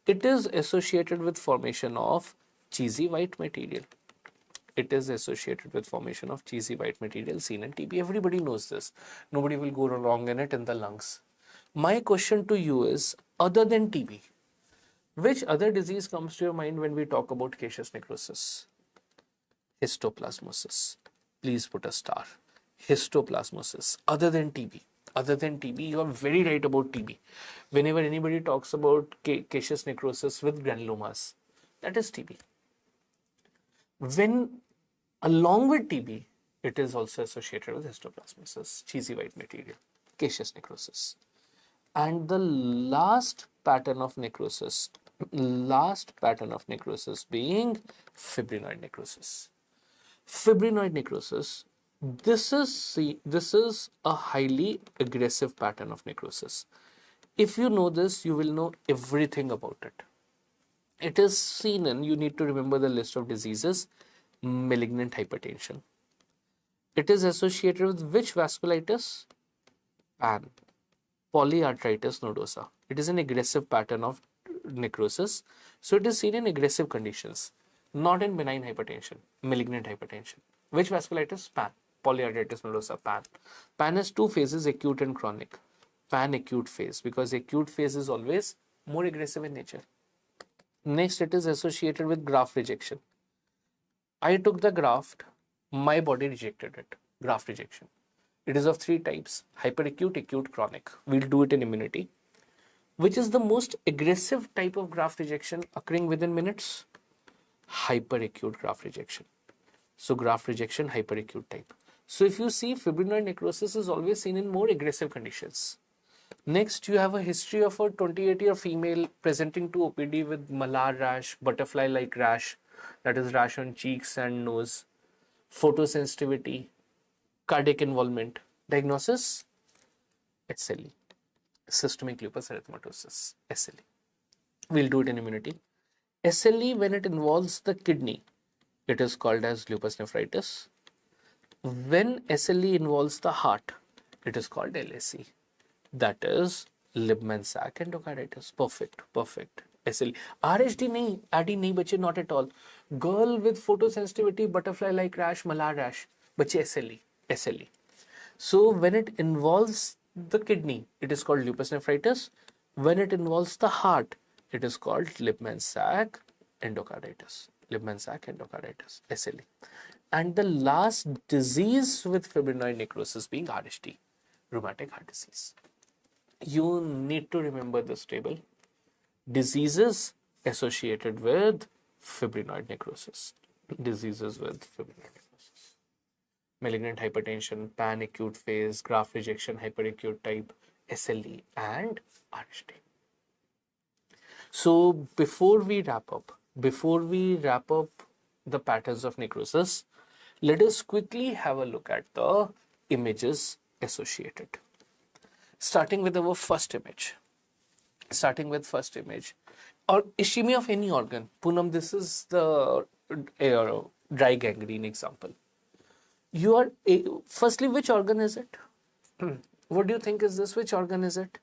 It is associated with formation of cheesy white material. It is associated with formation of cheesy white material seen in TB. Everybody knows this. Nobody will go wrong in it in the lungs. My question to you is, other than TB, which other disease comes to your mind when we talk about caseous necrosis? Histoplasmosis. Please put a star. Histoplasmosis. Other than TB, you are very right about TB. Whenever anybody talks about caseous necrosis with granulomas, that is TB. When along with TB, it is also associated with histoplasmosis, cheesy white material, caseous necrosis. And the last pattern of necrosis being fibrinoid necrosis. Fibrinoid necrosis, this is a highly aggressive pattern of necrosis. If you know this, you will know everything about it. It is seen in, you need to remember the list of diseases, malignant hypertension. It is associated with which vasculitis? PAN, polyarteritis nodosa. It is an aggressive pattern of necrosis. So it is seen in aggressive conditions, not in benign hypertension, malignant hypertension. Which vasculitis? PAN, polyarteritis nodosa, PAN. PAN has two phases, acute and chronic. PAN acute phase, because acute phase is always more aggressive in nature. Next, it is associated with graft rejection. I took the graft, my body rejected it. Graft rejection. It is of three types: hyperacute, acute, chronic. We'll do it in immunity. Which is the most aggressive type of graft rejection occurring within minutes? Hyperacute graft rejection. So graft rejection, hyperacute type. So if you see, fibrinoid necrosis is always seen in more aggressive conditions. Next, you have a history of a 28-year female presenting to OPD with malar rash, butterfly-like rash, that is rash on cheeks and nose, photosensitivity, cardiac involvement. Diagnosis? SLE, systemic lupus erythematosus, SLE. We'll do it in immunity. SLE, when it involves the kidney, it is called as lupus nephritis. When SLE involves the heart, it is called LSE. That is Libman-Sack endocarditis. Perfect. SLE. RHD nahi, AD nahi bache, not at all. Girl with photosensitivity, butterfly-like rash, malar rash, bache SLE. So when it involves the kidney, it is called lupus nephritis. When it involves the heart, it is called Libman-Sack endocarditis. SLE. And the last disease with fibrinoid necrosis being RHD, rheumatic heart disease. You need to remember this table. Diseases associated with fibrinoid necrosis. Diseases with fibrinoid necrosis. Malignant hypertension, pan-acute phase, graft rejection, hyperacute type, SLE, and RHD. So before we wrap up the patterns of necrosis, let us quickly have a look at the images associated. Starting with our first image. Or ischemia of any organ. Poonam, this is the dry gangrene example. Firstly, which organ is it? What do you think is this? Which organ is it?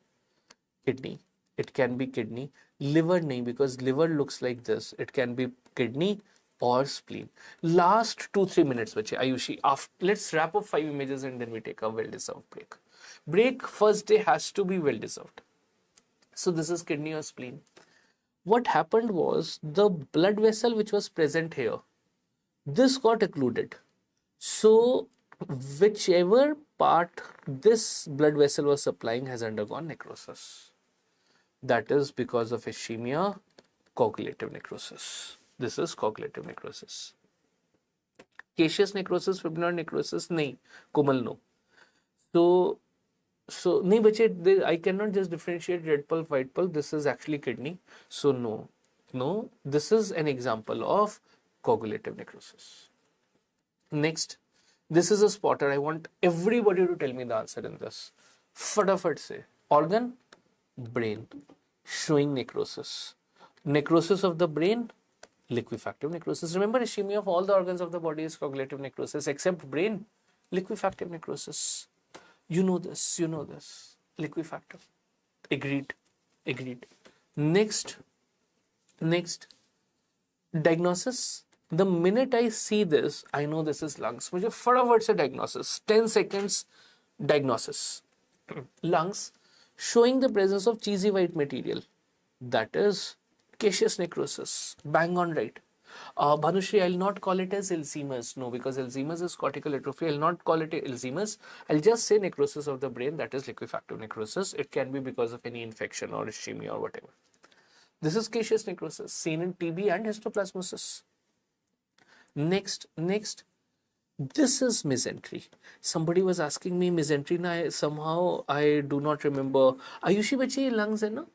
Kidney. It can be kidney. Liver nahi, because liver looks like this. It can be kidney or spleen. Last 2-3 minutes, bache. Ayushi, let's wrap up 5 images and then we take a well-deserved break. First day has to be well-deserved. So this is kidney or spleen. What happened was the blood vessel which was present here, this got occluded. So whichever part this blood vessel was supplying has undergone necrosis. That is because of ischemia, coagulative necrosis. This is coagulative necrosis. Caseous necrosis, fibrinoid necrosis, nahi. Komal, no. So nahi bache, I cannot just differentiate red pulp, white pulp. This is actually kidney. So no. This is an example of coagulative necrosis. Next, this is a spotter. I want everybody to tell me the answer in this. Fatafat se. Organ, brain, showing necrosis. Necrosis of the brain, liquefactive necrosis. Remember, ischemia of all the organs of the body is coagulative necrosis, except brain, liquefactive necrosis. You know this. Liquefactive. Agreed. Next, diagnosis. The minute I see this, I know this is lungs. मुझे फटाफट से diagnosis. 10 seconds diagnosis. Lungs showing the presence of cheesy white material. That is caseous necrosis. Bang on right. Bhanushri, I'll not call it as Alzheimer's. No, because Alzheimer's is cortical atrophy. I'll not call it Alzheimer's. I'll just say necrosis of the brain. That is liquefactive necrosis. It can be because of any infection or ischemia or whatever. This is caseous necrosis seen in TB and histoplasmosis. Next, this is mesentery. Somebody was asking me mesentery. Somehow I do not remember. Ayushi bachi lungs hai na?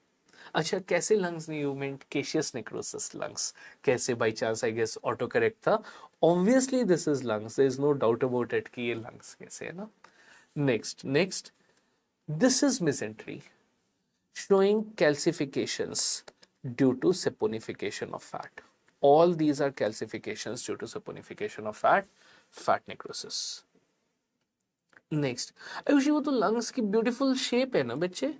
अच्छा कैसे lungs नहीं, you meant caseous necrosis lungs. कैसे by chance I guess autocorrect था. Obviously this is lungs. There is no doubt about it कि ये lungs कैसे है ना. Next, this is mesentery showing calcifications due to saponification of fat. All these are calcifications due to saponification of fat necrosis. Next, Ayushi वो तो lungs की beautiful shape है ना बच्चे.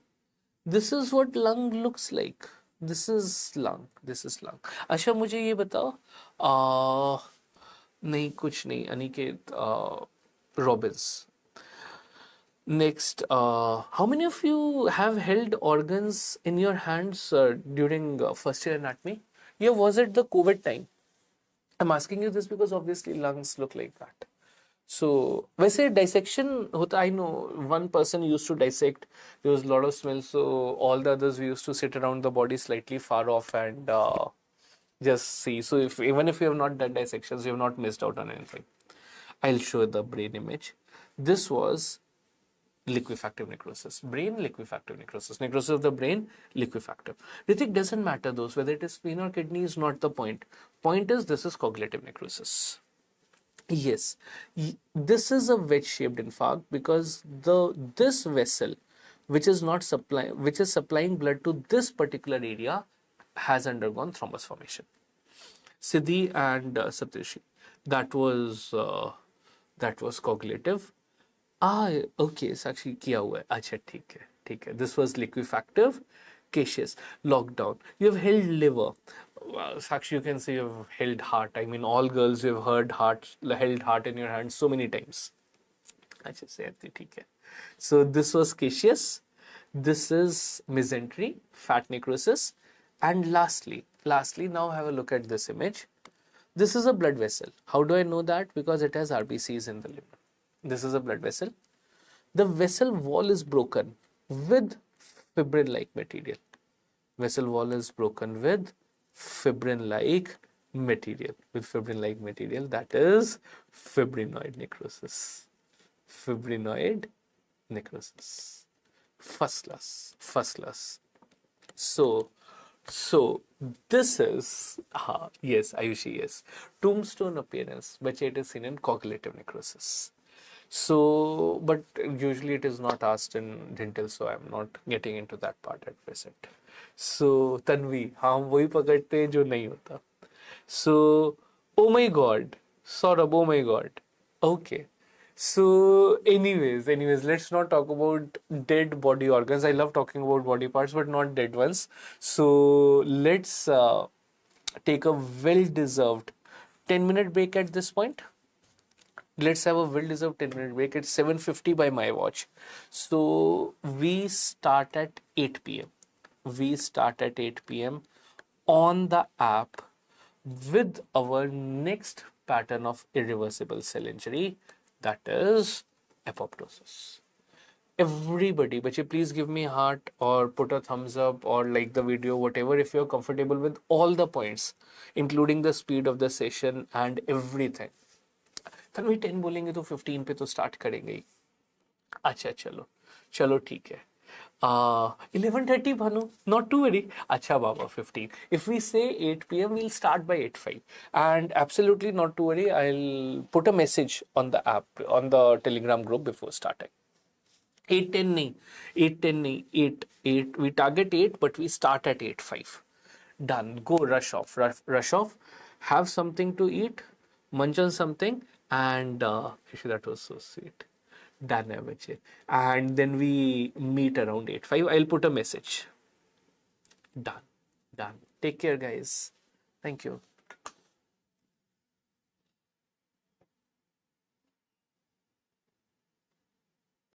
This is what lung looks like. This is lung. अच्छा मुझे ये बताओ. नहीं कुछ नहीं. Aniket Robbins. Next, how many of you have held organs in your hands during first year anatomy? Yeah, was it the COVID time? I'm asking you this because obviously lungs look like that. So, वैसे dissection होता, I know one person used to dissect, there was a lot of smell, so all the others we used to sit around the body slightly far off and just see. So even if you have not done dissections, you have not missed out on anything. I'll show the brain image. This was liquefactive necrosis. Brain liquefactive necrosis. Necrosis of the brain, liquefactive. Ritik, doesn't matter those, whether it is spleen or kidney is not the point. Point is this is coagulative necrosis. Yes, this is a wedge-shaped infarct because this vessel, which is supplying blood to this particular area, has undergone thrombus formation. Siddhi and Saptarshi, that was coagulative. Okay, Sakshi किया हुआ है. अच्छा ठीक है. This was liquefactive, caseous, lockdown. You have held liver. Sakshi, you can say you've held heart. I mean, all girls you have held heart in your hand so many times. अच्छा से ठीक है. So this was caseous. This is mesentery, fat necrosis, and lastly, now have a look at this image. This is a blood vessel. How do I know that? Because it has RBCs in the liver. This is a blood vessel. The vessel wall is broken with fibrin-like material. Vessel wall is broken with fibrin-like material. That is fibrinoid necrosis. Fibrinoid necrosis. First class. First class. So this is, yes, Ayushi, yes. Tombstone appearance, but it is seen in cognitive necrosis. So, but usually it is not asked in dental, so I'm not getting into that part at present. So, Tanvi, हम वही पकड़ते हैं जो नहीं होता. So, oh my God, Saurabh, oh my God. Okay. So, anyways, let's not talk about dead body organs. I love talking about body parts, but not dead ones. So, let's take a well-deserved 10-minute break at this point. Let's have a well-deserved 10-minute break. It's 7:50 by my watch. So, we start at 8 p.m. We start at 8 p.m. on the app with our next pattern of irreversible cell injury, that is apoptosis. Everybody, bache, please give me heart or put a thumbs up or like the video, whatever, if you're comfortable with all the points, including the speed of the session and everything. फिर भी 10 बोलेंगे तो 15 पे तो start करेंगे ही. अच्छा चलो ठीक है. 11:30 Bhanu, not too very. Acha Baba, 15. If we say 8 p.m, we'll start by 8:05. And absolutely not to worry, I'll put a message on the app, on the Telegram group before starting. 8:10 nahi, 8:10 nahi, 8. We target 8, but we start at 8:05. Done. Go rush off. Have something to eat, munch on something, and actually that was so sweet. Done hai bache. And then we meet around 8:05. I'll put a message. Done. Take care, guys. Thank you.